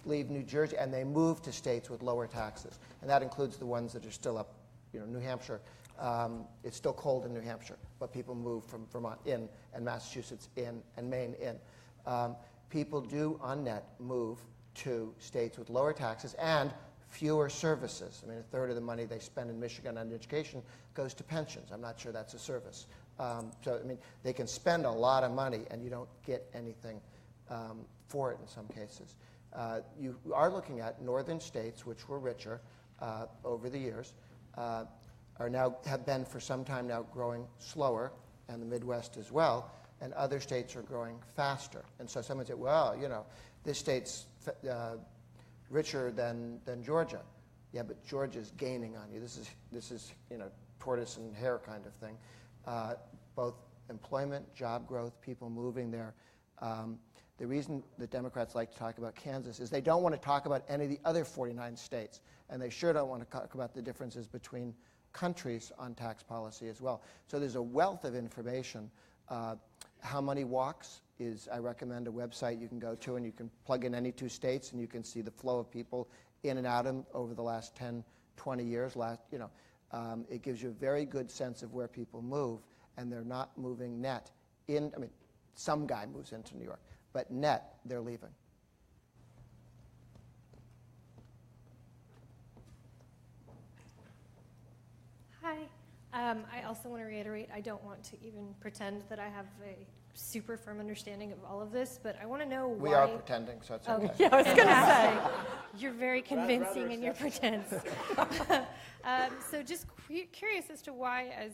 leave New Jersey, and they move to states with lower taxes. And that includes the ones that are still up, New Hampshire. It's still cold in New Hampshire, but people move from Vermont in, and Massachusetts in, and Maine in. People do, on net, move to states with lower taxes and fewer services. I mean, a third of the money they spend in Michigan on education goes to pensions. I'm not sure that's a service. So, I mean, they can spend a lot of money, and you don't get anything for it in some cases. You are looking at northern states, which were richer over the years, have been for some time now growing slower, and the Midwest as well, and other states are growing faster. And so someone said, well, this state's richer than Georgia. Yeah, but Georgia's gaining on you. This is tortoise and hare kind of thing. Both employment, job growth, people moving there. The reason the Democrats like to talk about Kansas is they don't want to talk about any of the other 49 states, and they sure don't want to talk about the differences between countries on tax policy as well. So there's a wealth of information. How Money Walks is, I recommend, a website you can go to, and you can plug in any two states, and you can see the flow of people in and out of them over the last 10, 20 years. It gives you a very good sense of where people move, and they're not moving net in. I mean, some guy moves into New York, but net, they're leaving. Hi. I also want to reiterate, I don't want to even pretend that I have a super firm understanding of all of this, but I want to know why. We are pretending, so it's okay. Yeah, I was going to say. You're very convincing in your pretense. So just curious as to why,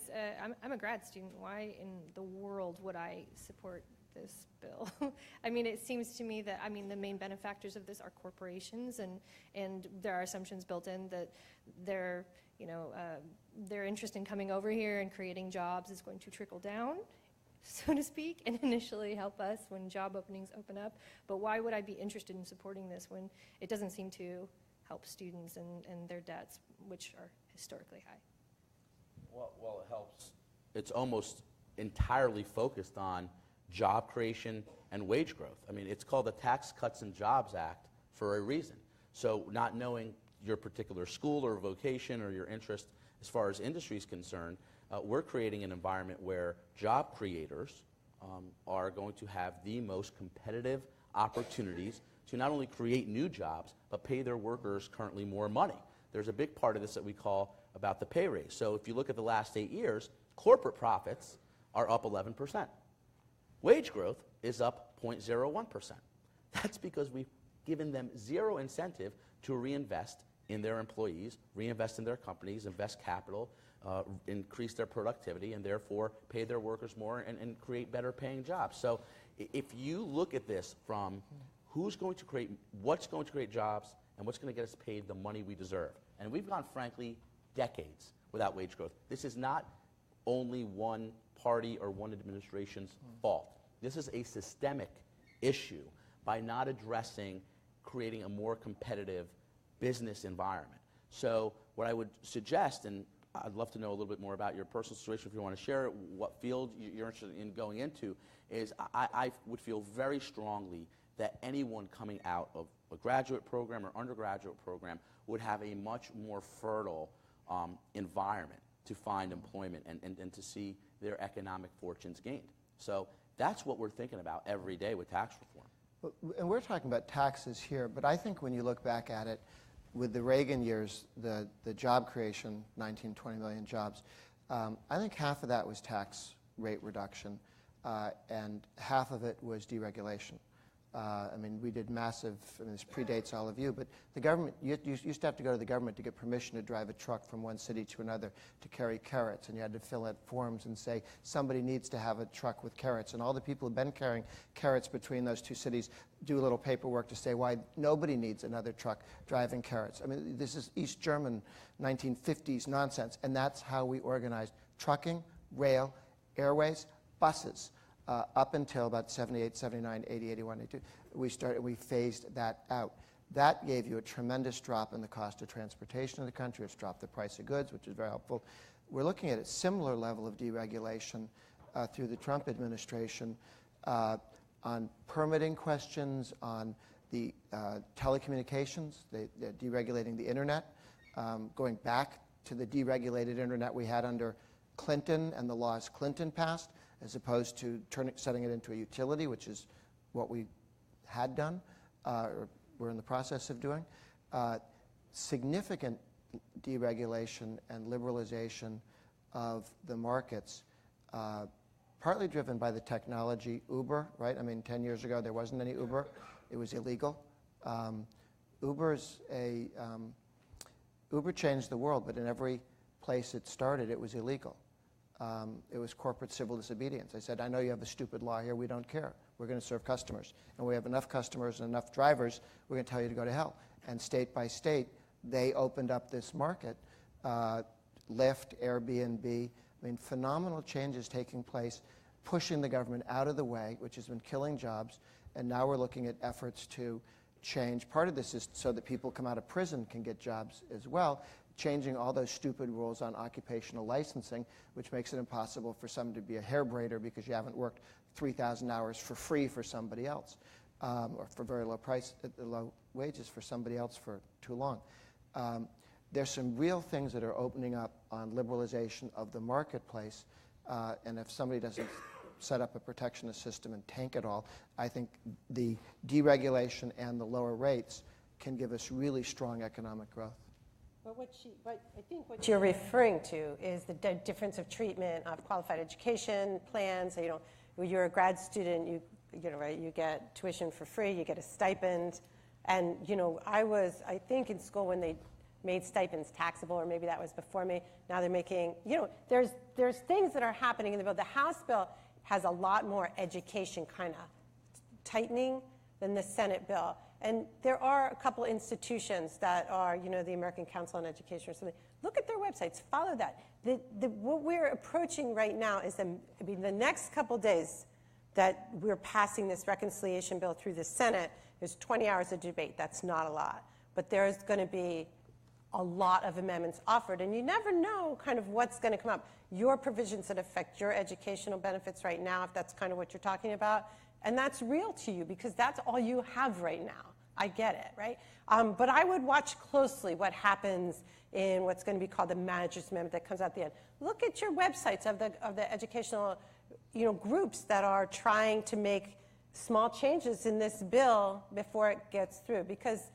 I'm a grad student, why in the world would I support this bill? I mean, it seems to me that, the main benefactors of this are corporations, and there are assumptions built in that their interest in coming over here and creating jobs is going to trickle down, so to speak, and initially help us when job openings open up. But why would I be interested in supporting this when it doesn't seem to help students and their debts, which are historically high? Well, it helps. It's almost entirely focused on job creation and wage growth. I mean, it's called the Tax Cuts and Jobs Act for a reason. So not knowing your particular school or vocation or your interest as far as industry is concerned, we're creating an environment where job creators are going to have the most competitive opportunities to not only create new jobs, but pay their workers currently more money. There's a big part of this that we call about the pay raise. So if you look at the last 8 years, corporate profits are up 11%. Wage growth is up 0.01%. That's because we've given them zero incentive to reinvest in their employees, reinvest in their companies, invest capital, increase their productivity, and therefore pay their workers more and create better paying jobs. So if you look at this from what's going to create jobs and what's going to get us paid the money we deserve, and we've gone, frankly, decades without wage growth. This is not only one party or one administration's fault. This is a systemic issue by not addressing creating a more competitive business environment. So what I would suggest, and I'd love to know a little bit more about your personal situation if you want to share it, what field you're interested in going into, is I would feel very strongly that anyone coming out of a graduate program or undergraduate program would have a much more fertile environment to find employment and to see their economic fortunes gained. So that's what we're thinking about every day with tax reform. And we're talking about taxes here, but I think when you look back at it, with the Reagan years, the job creation, 19, 20 million jobs, I think half of that was tax rate reduction, and half of it was deregulation. I mean, we did massive, I mean, this predates all of you, but the government, you used to have to go to the government to get permission to drive a truck from one city to another to carry carrots, and you had to fill out forms and say, somebody needs to have a truck with carrots. And all the people who have been carrying carrots between those two cities do a little paperwork to say why nobody needs another truck driving carrots. I mean, this is East German 1950s nonsense, and that's how we organized trucking, rail, airways, buses. Up until about 78, 79, 80, 81, 82, we phased that out. That gave you a tremendous drop in the cost of transportation in the country. It's dropped the price of goods, which is very helpful. We're looking at a similar level of deregulation through the Trump administration on permitting questions, on the telecommunications, deregulating the internet, going back to the deregulated internet we had under Clinton and the laws Clinton passed, as opposed to setting it into a utility, which is what we had done, or we're in the process of doing. Significant deregulation and liberalization of the markets, partly driven by the technology. Uber, right? I mean, 10 years ago there wasn't any Uber. It was illegal. Uber changed the world, but in every place it started, it was illegal. It was corporate civil disobedience. I said, I know you have a stupid law here. We don't care. We're going to serve customers. And we have enough customers and enough drivers, we're going to tell you to go to hell. And state by state, they opened up this market. Lyft, Airbnb, I mean, phenomenal changes taking place, pushing the government out of the way, which has been killing jobs. And now we're looking at efforts to change. Part of this is so that people come out of prison can get jobs as well, changing all those stupid rules on occupational licensing, which makes it impossible for someone to be a hair braider because you haven't worked 3,000 hours for free for somebody else, or for very low price, low wages for somebody else for too long. There's some real things that are opening up on liberalization of the marketplace, and if somebody doesn't set up a protectionist system and tank it all, I think the deregulation and the lower rates can give us really strong economic growth. But I think what you're referring to is the difference of treatment of qualified education plans. You know, when you're a grad student, you get tuition for free, you get a stipend, and I think in school when they made stipends taxable, or maybe that was before me. Now they're making, there's things that are happening in the bill. The House bill has a lot more education kind of tightening than the Senate bill. And there are a couple institutions that are, the American Council on Education or something. Look at their websites. Follow that. What we're approaching right now is, the next couple days that we're passing this reconciliation bill through the Senate, there's 20 hours of debate. That's not a lot. But there's going to be a lot of amendments offered. And you never know kind of what's going to come up. Your provisions that affect your educational benefits right now, if that's kind of what you're talking about, and that's real to you because that's all you have right now. I get it, right? But I would watch closely what happens in what's going to be called the manager's amendment that comes out at the end. Look at your websites of the educational groups that are trying to make small changes in this bill before it gets through. Because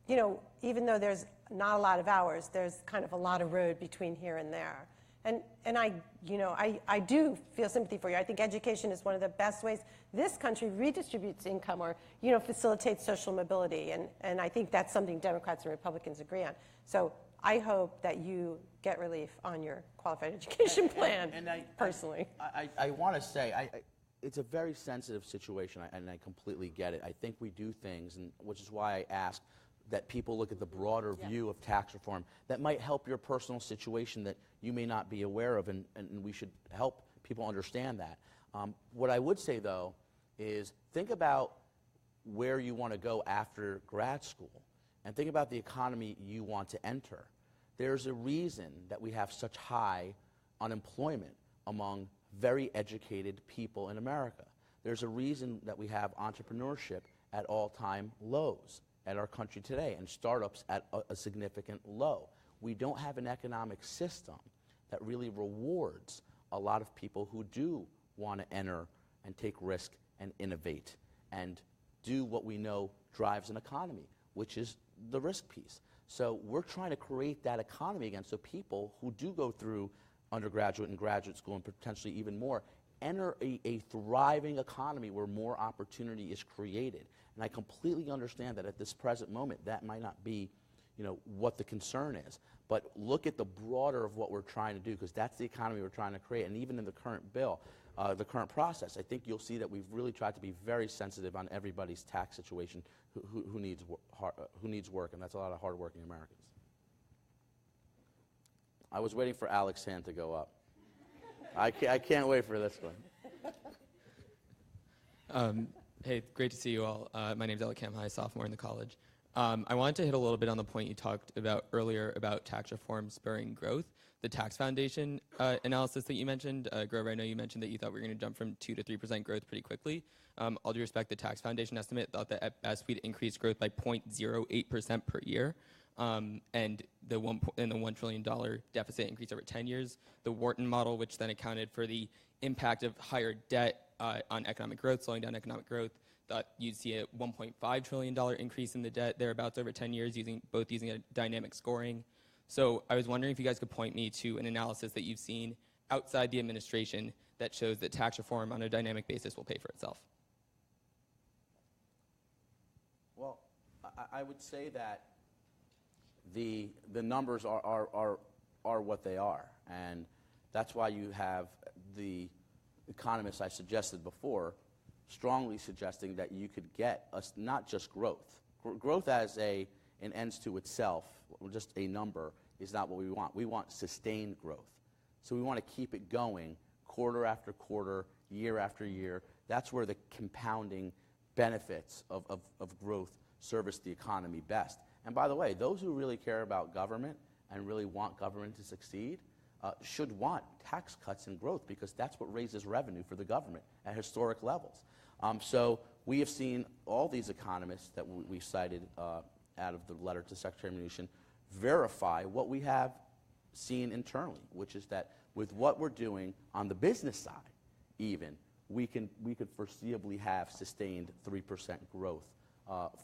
even though there's not a lot of hours, there's kind of a lot of road between here and there. And I do feel sympathy for you. I think education is one of the best ways this country redistributes income or, facilitates social mobility. And I think that's something Democrats and Republicans agree on. So I hope that you get relief on your qualified education plan, personally. I want to say, it's a very sensitive situation, and I completely get it. I think we do things, which is why I asked that people look at the broader view of tax reform that might help your personal situation that you may not be aware of, and we should help people understand that. What I would say, though, is think about where you want to go after grad school, and think about the economy you want to enter. There's a reason that we have such high unemployment among very educated people in America. There's a reason that we have entrepreneurship at all-time lows at our country today, and startups at a significant low. We don't have an economic system that really rewards a lot of people who do want to enter and take risk and innovate and do what we know drives an economy, which is the risk piece. So we're trying to create that economy again so people who do go through undergraduate and graduate school and potentially even more enter a thriving economy where more opportunity is created. And I completely understand that at this present moment that might not be what the concern is. But look at the broader of what we're trying to do, because that's the economy we're trying to create. And even in the current bill, the current process, I think you'll see that we've really tried to be very sensitive on everybody's tax situation who needs work, and that's a lot of hardworking Americans. I was waiting for Alex's hand to go up. I can't wait for this one. Hey, great to see you all. My name's Alec Camhigh, sophomore in the college. I wanted to hit a little bit on the point you talked about earlier about tax reform spurring growth. The tax foundation analysis that you mentioned, Grover, I know you mentioned that you thought we were going to jump from 2 to 3% growth pretty quickly. All due respect, the tax foundation estimate thought that at best we'd increase growth by 0.08% per year. And the $1 trillion deficit increase over 10 years. The Wharton model, which then accounted for the impact of higher debt on economic growth, slowing down economic growth, thought you'd see a $1.5 trillion increase in the debt thereabouts over 10 years, using a dynamic scoring. So I was wondering if you guys could point me to an analysis that you've seen outside the administration that shows that tax reform on a dynamic basis will pay for itself. Well, I would say that the numbers are what they are, and that's why you have the economists I suggested before strongly suggesting that you could get us not just growth. Growth as an ends to itself, just a number, is not what we want. We want sustained growth. So we want to keep it going quarter after quarter, year after year. That's where the compounding benefits of growth service the economy best. And by the way, those who really care about government and really want government to succeed should want tax cuts and growth, because that's what raises revenue for the government at historic levels. So we have seen all these economists that we cited out of the letter to Secretary Mnuchin verify what we have seen internally, which is that with what we're doing on the business side, even, we could foreseeably have sustained 3% growth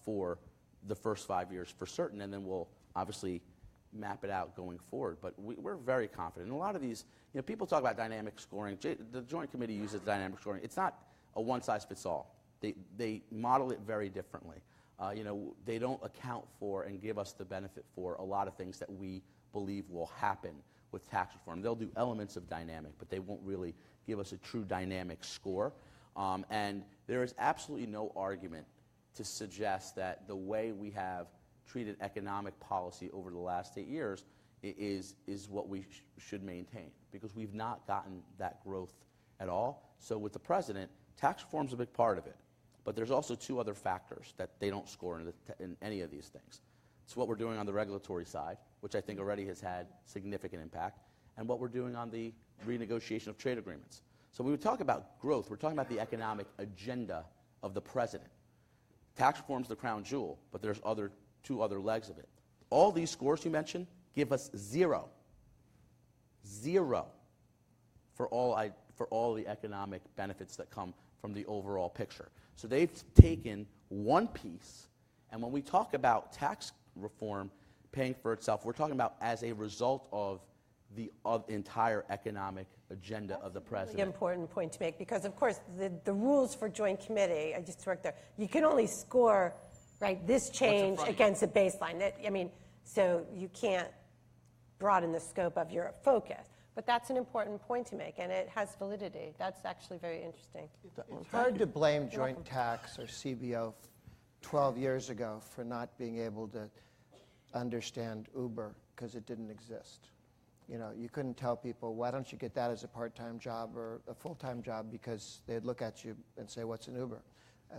for the first 5 years for certain, and then we'll obviously map it out going forward. But we're very confident. And a lot of these, people talk about dynamic scoring. The Joint Committee uses dynamic scoring. It's not a one-size-fits-all. They model it very differently. They don't account for and give us the benefit for a lot of things that we believe will happen with tax reform. They'll do elements of dynamic, but they won't really give us a true dynamic score. And there is absolutely no argument to suggest that the way we have treated economic policy over the last 8 years is what we should maintain, because we've not gotten that growth at all. So with the president, tax reform is a big part of it. But there's also two other factors that they don't score in any of these things. It's what we're doing on the regulatory side, which I think already has had significant impact, and what we're doing on the renegotiation of trade agreements. So when we talk about growth, we're talking about the economic agenda of the president. Tax reform is the crown jewel, but there's two other legs of it. All these scores you mentioned give us zero for all the economic benefits that come from the overall picture. So they've taken one piece, and when we talk about tax reform paying for itself, we're talking about as a result of the entire economic agenda of the president. Really important point to make, because of course the rules for Joint Committee, I just worked there, you can only score this change against a baseline. So you can't broaden the scope of your focus. But that's an important point to make, and it has validity. That's actually very interesting. It's hard to blame joint tax or CBO 12 years ago for not being able to understand Uber because it didn't exist. You couldn't tell people, why don't you get that as a part-time job or a full-time job, because they'd look at you and say, what's an Uber?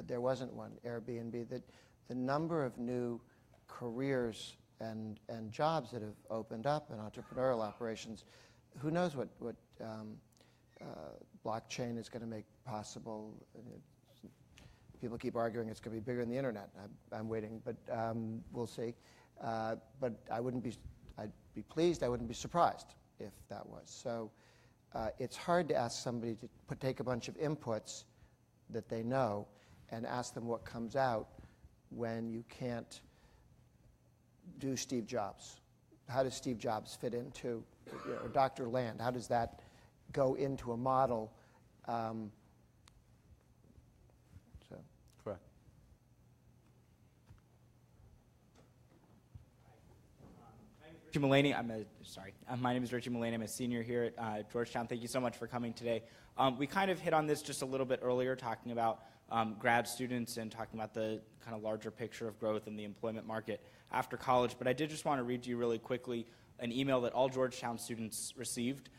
There wasn't one. Airbnb. The number of new careers and jobs that have opened up in entrepreneurial operations, who knows what blockchain is going to make possible. People keep arguing it's going to be bigger than the internet. I'm waiting, but we'll see. But I'd be pleased, I wouldn't be surprised if that was. So it's hard to ask somebody to take a bunch of inputs that they know and ask them what comes out when you can't do Steve Jobs. How does Steve Jobs fit into, or Dr. Land, how does that go into a model? Correct. Richie Mullaney. My name is Richie Mullaney. I'm a senior here at Georgetown. Thank you so much for coming today. We kind of hit on this just a little bit earlier, talking about grad students and talking about the kind of larger picture of growth in the employment market after college. But I did just want to read to you really quickly an email that all Georgetown students received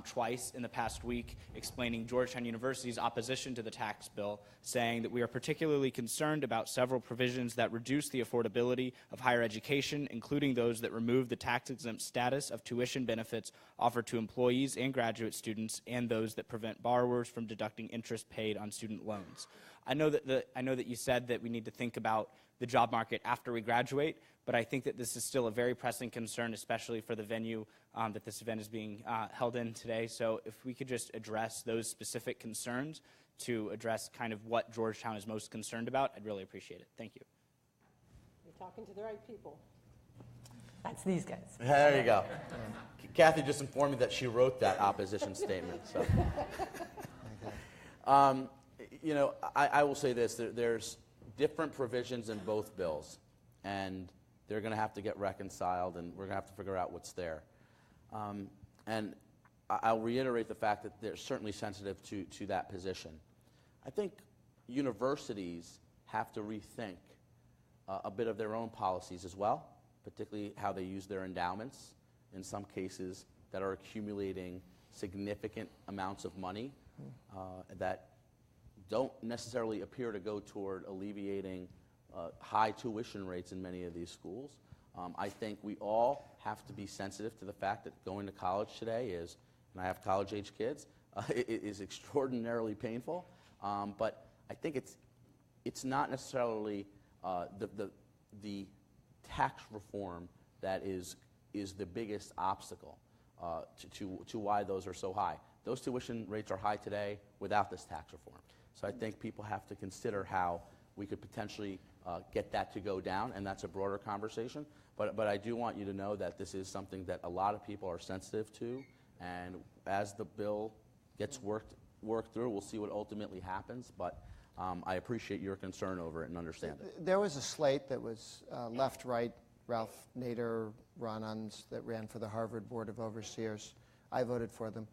twice in the past week, explaining Georgetown University's opposition to the tax bill, saying that we are particularly concerned about several provisions that reduce the affordability of higher education, including those that remove the tax-exempt status of tuition benefits offered to employees and graduate students, and those that prevent borrowers from deducting interest paid on student loans. I know that you said that we need to think about the job market after we graduate, but I think that this is still a very pressing concern, especially for the venue that this event is being held in today. So if we could just address those specific concerns to address kind of what Georgetown is most concerned about, I'd really appreciate it. Thank you. You're talking to the right people. That's these guys. There you go. Kathy just informed me that she wrote that opposition statement. So, you know, I will say this: there's different provisions in both bills, and they're going to have to get reconciled, and we're going to have to figure out what's there. And I'll reiterate the fact that they're certainly sensitive to that position. I think universities have to rethink a bit of their own policies as well, particularly how they use their endowments, in some cases that are accumulating significant amounts of money that don't necessarily appear to go toward alleviating high tuition rates in many of these schools. I think we all have to be sensitive to the fact that going to college today is, and I have college-age kids, it is extraordinarily painful. But I think it's not necessarily the tax reform that is the biggest obstacle to why those are so high. Those tuition rates are high today without this tax reform. So I think people have to consider how we could potentially get that to go down, and that's a broader conversation. But I do want you to know that this is something that a lot of people are sensitive to, and as the bill gets worked through, we'll see what ultimately happens. But I appreciate your concern over it and understand it. There was a slate that was left-right, Ralph Nader, Ron Unz, that ran for the Harvard Board of Overseers. I voted for them,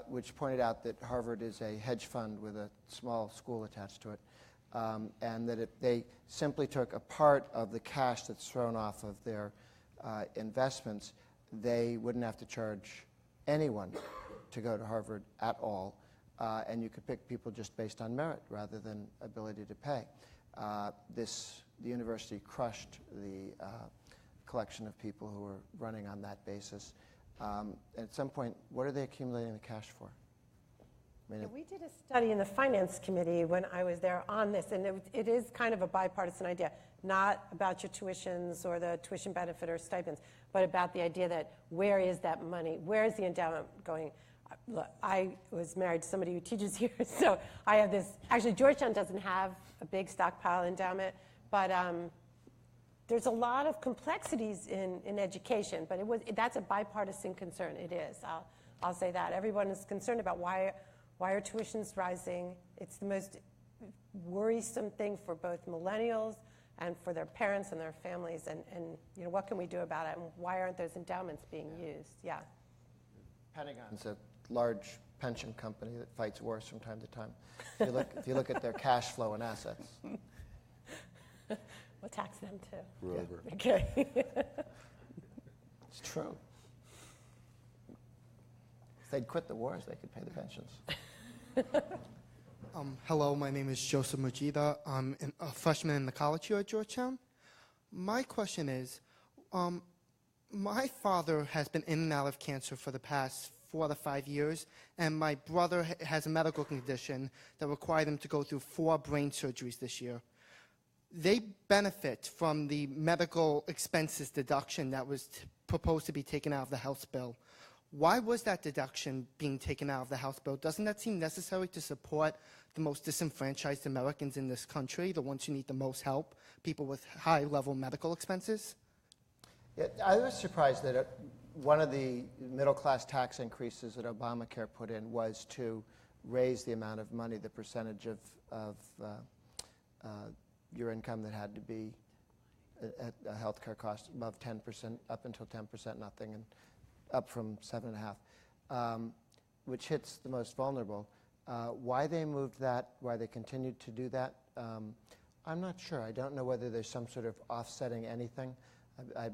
which pointed out that Harvard is a hedge fund with a small school attached to it. And that if they simply took a part of the cash that's thrown off of their investments, they wouldn't have to charge anyone to go to Harvard at all, and you could pick people just based on merit rather than ability to pay. The university crushed the collection of people who were running on that basis. At some point, what are they accumulating the cash for? I mean, We did a study in the finance committee when I was there on this, and it is kind of a bipartisan idea, not about your tuitions or the tuition benefit or stipends, but about the idea that where is that money? Where is the endowment going? Look, I was married to somebody who teaches here, so I have this. Actually, Georgetown doesn't have a big stockpile endowment, but there's a lot of complexities in education, but that's a bipartisan concern. It is. I'll say that. Everyone is concerned about why are tuitions rising? It's the most worrisome thing for both millennials and for their parents and their families. And you know, what can we do about it? And why aren't those endowments being used? Yeah. Pentagon's a large pension company that fights wars from time to time. If you look at their cash flow and assets. We'll tax them too. Grover. Yeah. Okay. It's true. If they'd quit the wars, they could pay the pensions. Hello, my name is Joseph Mujida. I'm a freshman in the college here at Georgetown. My question is, my father has been in and out of cancer for the past 4 to 5 years, and my brother has a medical condition that required him to go through 4 brain surgeries this year. They benefit from the medical expenses deduction that was proposed to be taken out of the health bill. Why was that deduction being taken out of the House bill? Doesn't that seem necessary to support the most disenfranchised Americans in this country, the ones who need the most help, people with high-level medical expenses? Yeah, I was surprised that one of the middle-class tax increases that Obamacare put in was to raise the amount of money, the percentage of your income that had to be at a health care cost above 10%, up until 10% nothing, and up from 7.5%, which hits the most vulnerable. Why they moved that, why they continued to do that, I'm not sure. I don't know whether there's some sort of offsetting anything. I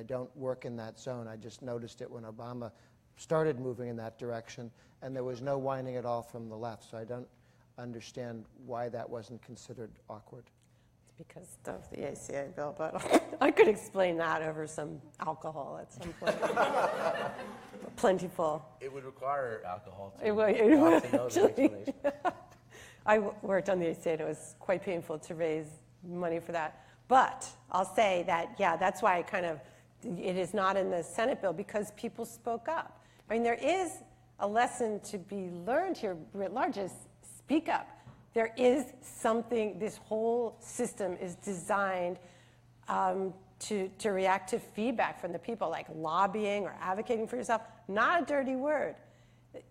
don't work in that zone. I just noticed it when Obama started moving in that direction, and there was no whining at all from the left. So I don't understand why that wasn't considered awkward. It's because of the ACA bill, but I could explain that over some alcohol at some point. Plentiful. It would require alcohol to, It would to know the actually. explanation. I worked on the ACA, and it was quite painful to raise money for that. But I'll say that, yeah, that's why it is not in the Senate bill, because people spoke up. I mean, there is a lesson to be learned here, writ large, is speak up. There is something, this whole system is designed to react to feedback from the people, like lobbying or advocating for yourself. Not a dirty word.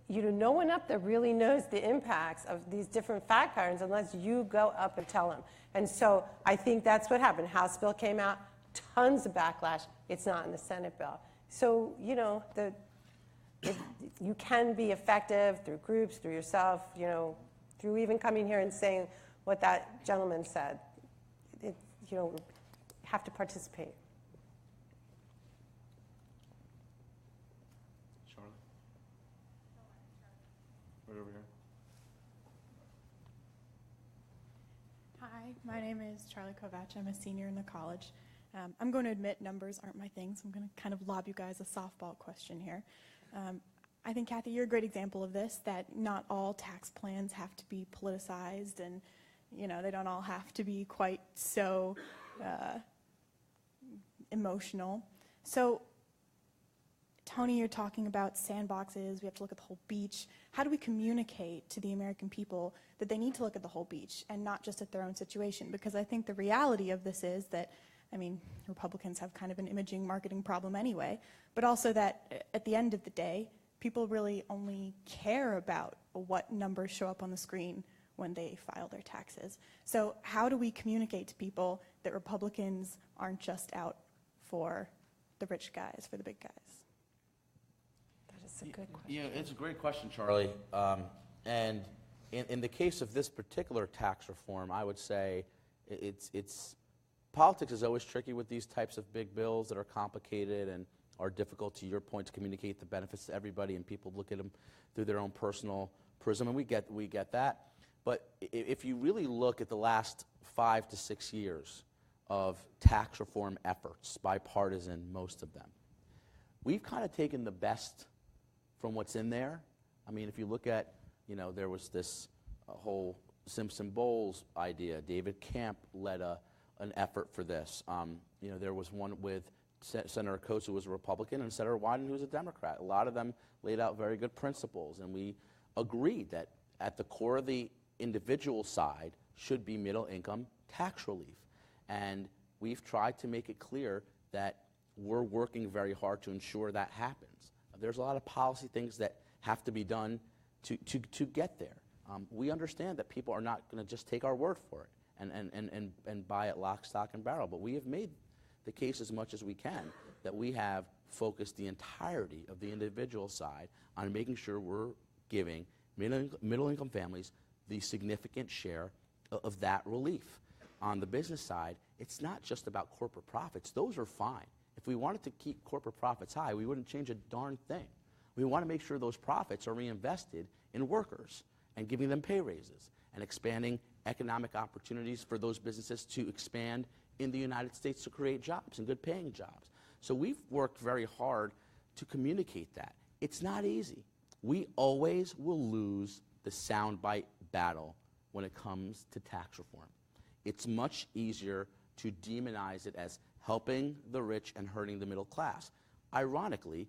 No one up there really knows the impacts of these different fact patterns unless you go up and tell them. And so I think that's what happened. House bill came out, tons of backlash. It's not in the Senate bill. So, you can be effective through groups, through yourself, through even coming here and saying what that gentleman said. Have to participate. Charlie? Right over here. Hi, my name is Charlie Kovach. I'm a senior in the college. I'm going to admit numbers aren't my thing, so I'm going to kind of lob you guys a softball question here. I think, Kathy, you're a great example of this, that not all tax plans have to be politicized, and they don't all have to be quite so emotional. So, Tony, you're talking about sandboxes, we have to look at the whole beach. How do we communicate to the American people that they need to look at the whole beach and not just at their own situation? Because I think the reality of this is that, Republicans have kind of an imaging marketing problem anyway, but also that at the end of the day, people really only care about what numbers show up on the screen when they file their taxes. So how do we communicate to people that Republicans aren't just out for the rich guys, for the big guys? That is a good question. Yeah, it's a great question, Charlie. And in the case of this particular tax reform, I would say politics is always tricky with these types of big bills that are complicated and are difficult, to your point, to communicate the benefits to everybody, and people look at them through their own personal prism, and we get that. But if you really look at the last 5 to 6 years of tax reform efforts, bipartisan, most of them, we've kind of taken the best from what's in there. If you look at, there was this whole Simpson-Bowles idea. David Camp led an effort for this. There was one with Senator Coates, who was a Republican, and Senator Wyden, who was a Democrat. A lot of them laid out very good principles, and we agreed that at the core of the individual side should be middle-income tax relief. And we've tried to make it clear that we're working very hard to ensure that happens. There's a lot of policy things that have to be done to get there. We understand that people are not going to just take our word for it and buy it lock, stock, and barrel, but we have made the case as much as we can that we have focused the entirety of the individual side on making sure we're giving middle-income families the significant share of that relief. On the business side, it's not just about corporate profits. Those are fine. If we wanted to keep corporate profits high, we wouldn't change a darn thing. We want to make sure those profits are reinvested in workers and giving them pay raises and expanding economic opportunities for those businesses to expand in the United States to create jobs and good paying jobs. So we've worked very hard to communicate that. It's not easy. We always will lose the soundbite battle when it comes to tax reform. It's much easier to demonize it as helping the rich and hurting the middle class. Ironically,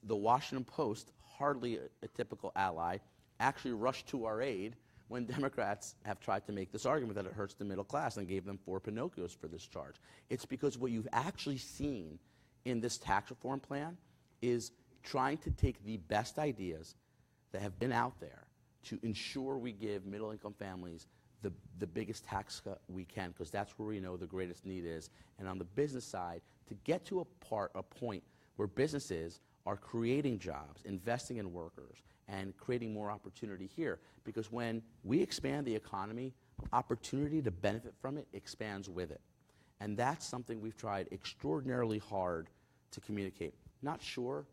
the Washington Post, hardly a typical ally, actually rushed to our aid when Democrats have tried to make this argument that it hurts the middle class and gave them 4 Pinocchios for this charge. It's because what you've actually seen in this tax reform plan is trying to take the best ideas that have been out there to ensure we give middle-income families the biggest tax cut we can, because that's where we know the greatest need is. And on the business side, to get to a point where businesses are creating jobs, investing in workers, and creating more opportunity here. Because when we expand the economy, opportunity to benefit from it expands with it. And that's something we've tried extraordinarily hard to communicate. Not sure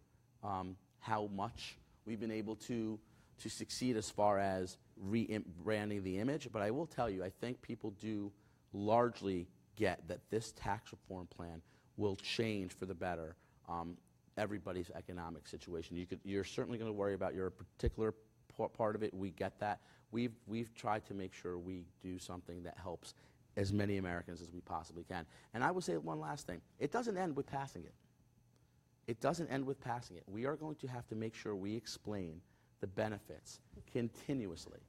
how much we've been able to succeed as far as rebranding the image, but I will tell you, I think people do largely get that this tax reform plan will change for the better everybody's economic situation. You're certainly going to worry about your particular part of it. We get that. We've tried to make sure we do something that helps as many Americans as we possibly can. And I would say one last thing. It doesn't end with passing it. It doesn't end with passing it. We are going to have to make sure we explain the benefits continuously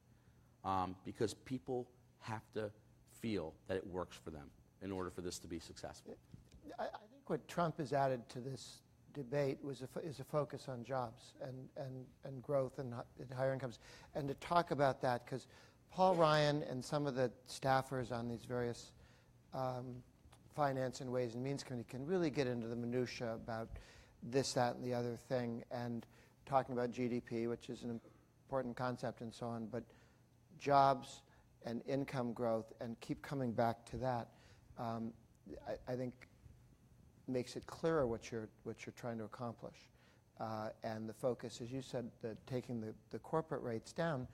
because people have to feel that it works for them in order for this to be successful. I think what Trump has added to this debate is a focus on jobs and growth and higher incomes. And to talk about that, because Paul Ryan and some of the staffers on these various Finance and Ways and Means Committee can really get into the minutia about this, that, and the other thing, and talking about GDP, which is an important concept and so on, but jobs and income growth, and keep coming back to that, I think makes it clearer what you're trying to accomplish. And the focus, as you said, taking the corporate rates down.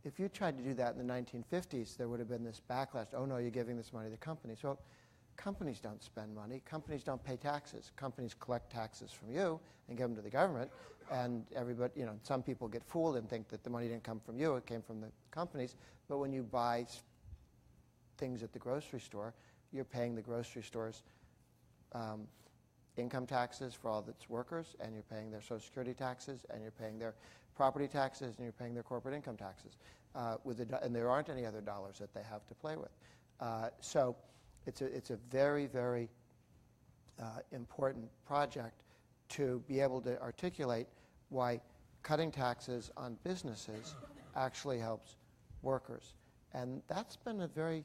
If you tried to do that in the 1950s, there would have been this backlash. Oh no, you're giving this money to companies. Well, companies don't spend money. Companies don't pay taxes. Companies collect taxes from you and give them to the government. And everybody, some people get fooled and think that the money didn't come from you, it came from the companies. But when you buy things at the grocery store, you're paying the grocery store's income taxes for all of its workers, and you're paying their Social Security taxes, and you're paying their property taxes, and you're paying their corporate income taxes. And there aren't any other dollars that they have to play with. So it's a very, very important project to be able to articulate why cutting taxes on businesses actually helps workers. And that's been a very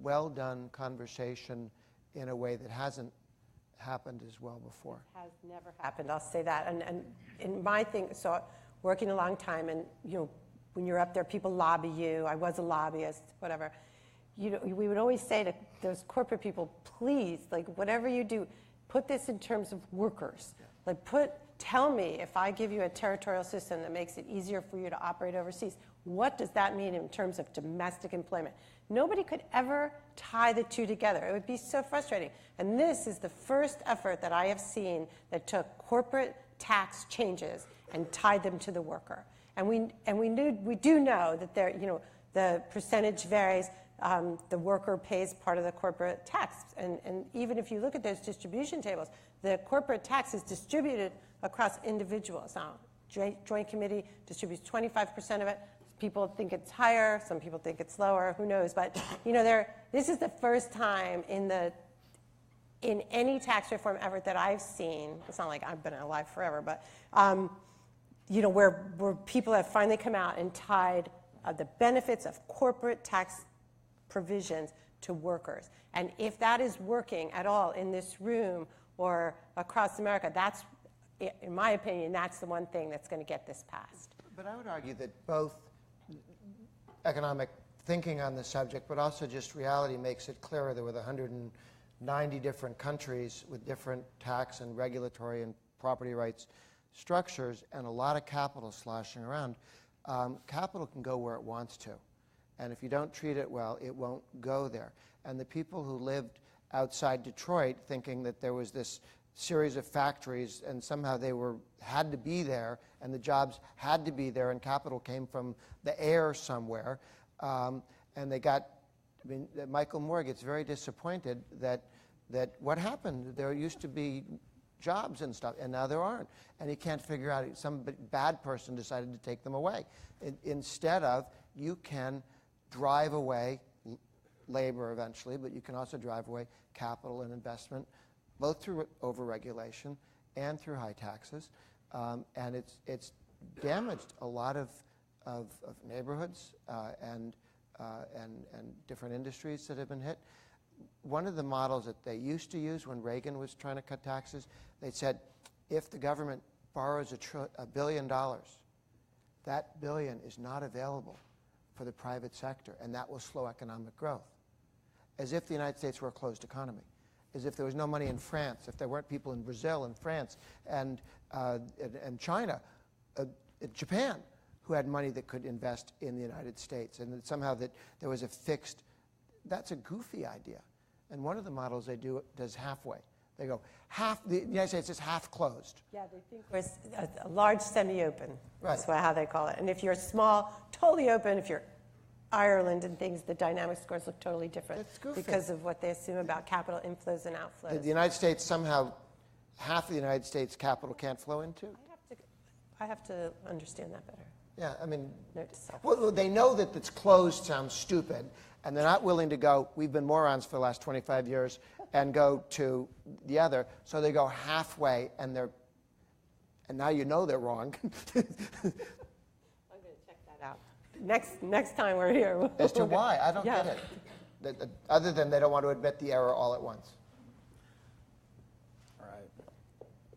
well done conversation in a way that hasn't happened as well before. It has never happened, I'll say that. And in my thing, so working a long time, and when you're up there, people lobby you. I was a lobbyist, whatever. We would always say to those corporate people, please, like whatever you do, put this in terms of workers. Yeah. Like tell me, if I give you a territorial system that makes it easier for you to operate overseas, what does that mean in terms of domestic employment? Nobody could ever tie the two together. It would be so frustrating. And this is the first effort that I have seen that took corporate tax changes and tied them to the worker. And we do know that the percentage varies. The worker pays part of the corporate tax. And even if you look at those distribution tables, the corporate tax is distributed across individuals. Now, Joint Committee distributes 25% of it. People think it's higher. Some people think it's lower. Who knows? But this is the first time in any tax reform effort that I've seen. It's not like I've been alive forever, but where people have finally come out and tied the benefits of corporate tax provisions to workers. And if that is working at all in this room or across America, that's, in my opinion, that's the one thing that's going to get this passed. But I would argue that both economic thinking on the subject, but also just reality makes it clearer that with 190 different countries with different tax and regulatory and property rights structures and a lot of capital sloshing around, capital can go where it wants to. And if you don't treat it well, it won't go there. And the people who lived outside Detroit thinking that there was this series of factories and somehow they had to be there and the jobs had to be there and capital came from the air somewhere. And they got, Michael Moore gets very disappointed that what happened, there used to be jobs and stuff, and now there aren't. And he can't figure out, some bad person decided to take them away. Instead of, you can drive away labor eventually, but you can also drive away capital and investment, both through overregulation and through high taxes. And it's damaged a lot of neighborhoods and different industries that have been hit. One of the models that they used to use when Reagan was trying to cut taxes, they said, if the government borrows $1 billion, that billion is not available for the private sector, and that will slow economic growth. As if the United States were a closed economy. As if there was no money in France, if there weren't people in Brazil and France and China, Japan, who had money that could invest in the United States, and that somehow that there was a fixed, that's a goofy idea. And one of the models they do does halfway. They go, the United States is half closed. Yeah, they think we're a large semi-open. Right. That's how they call it. And if you're small, totally open. If you're Ireland and things, the dynamic scores look totally different because of what they assume about capital inflows and outflows. The United States somehow, half of the United States capital can't flow into? I have to understand that better. Yeah, I mean, Note to self. well, they know that it's closed sounds stupid, and they're not willing to go, we've been morons for the last 25 years, and go to the other. So they go halfway, and now you know they're wrong. I'm going to check that out. Next time we're here. As to why, I don't get it. Other than they don't want to admit the error all at once. All right.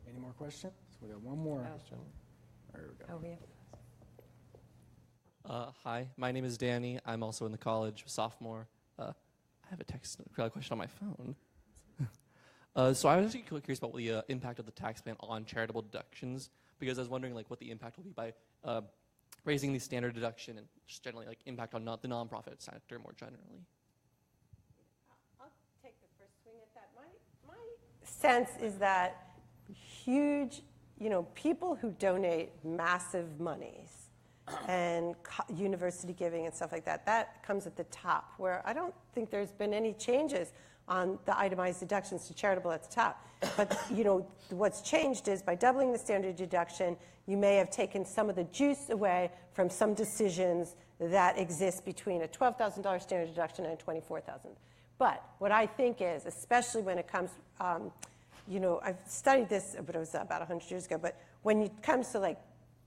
Any more questions? We got one more. There we go. Oh, we have. Hi, my name is Danny. I'm also in the college, sophomore. I have a text question on my phone. So I was actually curious about the impact of the tax plan on charitable deductions, because I was wondering what the impact will be by raising the standard deduction and just generally impact on the nonprofit sector more generally. I'll take the first swing at that. My sense is that huge, people who donate massive monies and university giving and stuff like that, that comes at the top, where I don't think there's been any changes on the itemized deductions to charitable at the top. But what's changed is by doubling the standard deduction, you may have taken some of the juice away from some decisions that exist between a $12,000 standard deduction and a $24,000. But what I think is, especially when it comes, I've studied this, but it was about 100 years ago, but when it comes to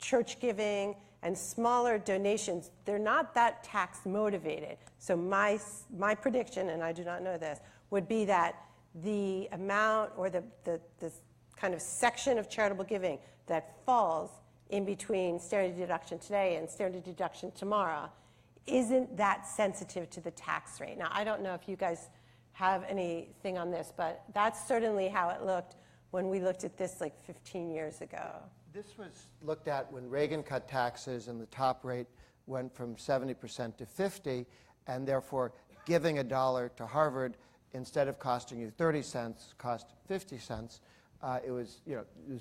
church giving and smaller donations, they're not that tax motivated. So my prediction, and I do not know this, would be that the amount or the kind of section of charitable giving that falls in between standard deduction today and standard deduction tomorrow isn't that sensitive to the tax rate. Now, I don't know if you guys have anything on this, but that's certainly how it looked when we looked at this 15 years ago. This was looked at when Reagan cut taxes and the top rate went from 70% to 50%, and therefore giving $1 to Harvard, instead of costing you 30 cents, cost 50 cents. It was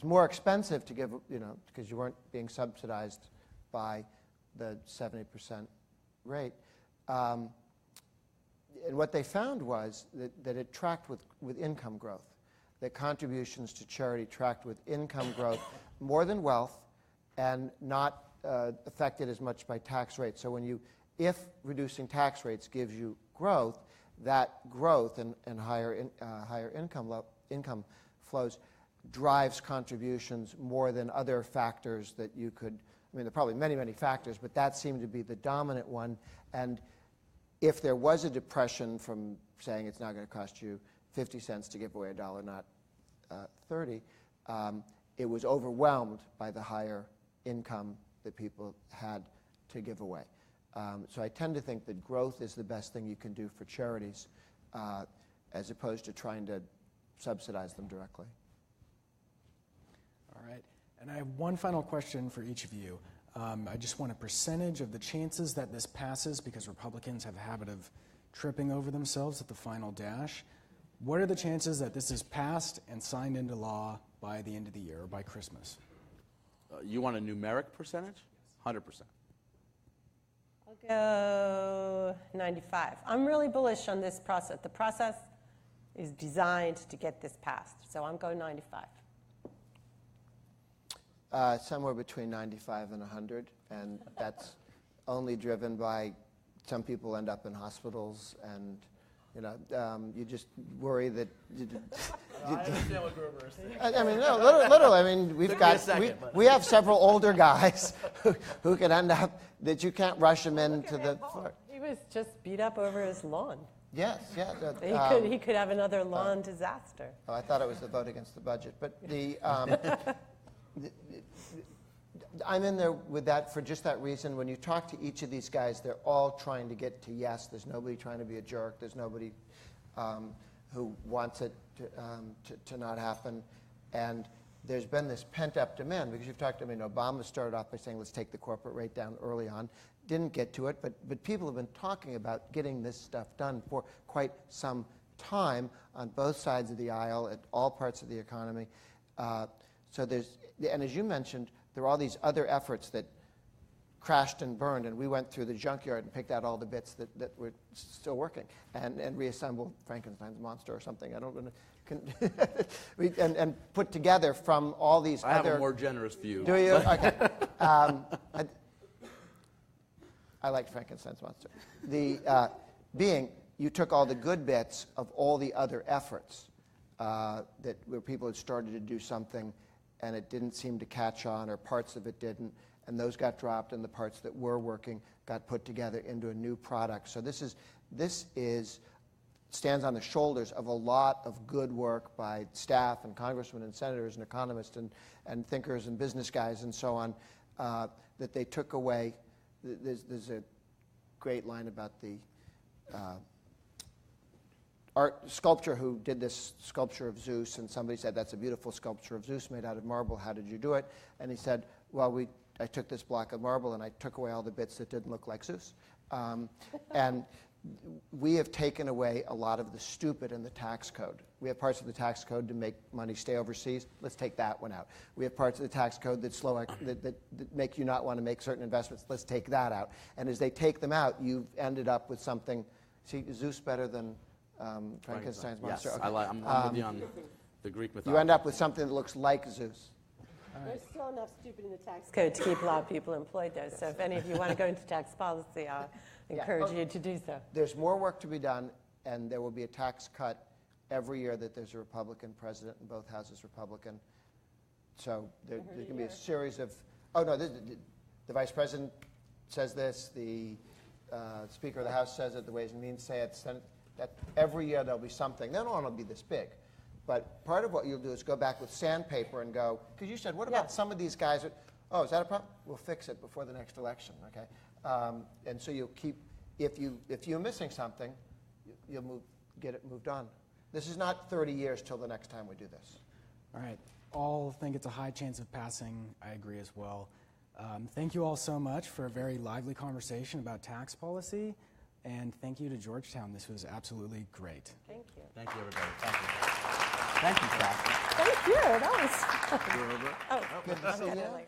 more expensive to give, because you weren't being subsidized by the 70% rate. And what they found was that it tracked with income growth, that contributions to charity tracked with income growth more than wealth, and not affected as much by tax rates. So if reducing tax rates gives you growth, that growth and higher income flows drives contributions more than other factors that you could. There are probably many, many factors, but that seemed to be the dominant one. And if there was a depression from saying it's not going to cost you 50 cents to give away $1, not 30, it was overwhelmed by the higher income that people had to give away. So I tend to think that growth is the best thing you can do for charities, as opposed to trying to subsidize them directly. All right. And I have one final question for each of you. I just want a percentage of the chances that this passes, because Republicans have a habit of tripping over themselves at the final dash. What are the chances that this is passed and signed into law by the end of the year, or by Christmas? You want a numeric percentage? 100%. I'll go 95. I'm really bullish on this process. The process is designed to get this passed, so I'm going 95. Somewhere between 95 and 100, and that's only driven by some people end up in hospitals, and you just worry that. I understand what Gerber is saying. I mean, no, literally. I mean, we have several older guys who can end up that you can't rush them into the. He was just beat up over his lawn. Yes, yeah. He could have another lawn disaster. Oh, I thought it was the vote against the budget, but I'm in there with that for just that reason. When you talk to each of these guys, they're all trying to get to yes. There's nobody trying to be a jerk. There's nobody who wants it to not happen. And there's been this pent-up demand because you've talked to Obama started off by saying, let's take the corporate rate down early on. Didn't get to it, but people have been talking about getting this stuff done for quite some time on both sides of the aisle at all parts of the economy. So there's, and as you mentioned, there are all these other efforts that crashed and burned, and we went through the junkyard and picked out all the bits that were still working and reassembled Frankenstein's monster or something. I don't know. And put together from all these I other... have a more generous view. Do you? Okay. I liked Frankenstein's monster. Being, you took all the good bits of all the other efforts where people had started to do something and it didn't seem to catch on, or parts of it didn't, and those got dropped, and the parts that were working got put together into a new product. So this stands on the shoulders of a lot of good work by staff and congressmen and senators and economists and thinkers and business guys and so on, that they took away. There's a great line about the art sculptor who did this sculpture of Zeus, and somebody said, that's a beautiful sculpture of Zeus made out of marble. How did you do it? And he said, well, I took this block of marble and I took away all the bits that didn't look like Zeus. And we have taken away a lot of the stupid in the tax code. We have parts of the tax code to make money stay overseas. Let's take that one out. We have parts of the tax code that make you not want to make certain investments. Let's take that out. And as they take them out, you've ended up with something. See, Zeus better than Frankenstein's monster? Yes, Okay. I'm with you on the Greek mythology. You end up with something that looks like Zeus. There's still enough stupid in the tax code to keep a lot of people employed, though. So if any of you want to go into tax policy, I'll encourage you to do so. There's more work to be done, and there will be a tax cut every year that there's a Republican president, and both houses Republican. So there's going to be a series of, the vice president says this, the Speaker of the House says it, the Ways and Means say it, Senate, that every year there'll be something. They don't want to be this big. But part of what you'll do is go back with sandpaper and go, because you said, what about some of these guys? Oh, is that a problem? We'll fix it before the next election, okay? And so you'll keep, if you're missing something, you'll get it moved on. This is not 30 years till the next time we do this. All right. All think it's a high chance of passing. I agree as well. Thank you all so much for a very lively conversation about tax policy. And thank you to Georgetown. This was absolutely great. Thank you. Thank you, everybody. Thank you. Thank you, Kathy. Thank you. That was. Good to see you.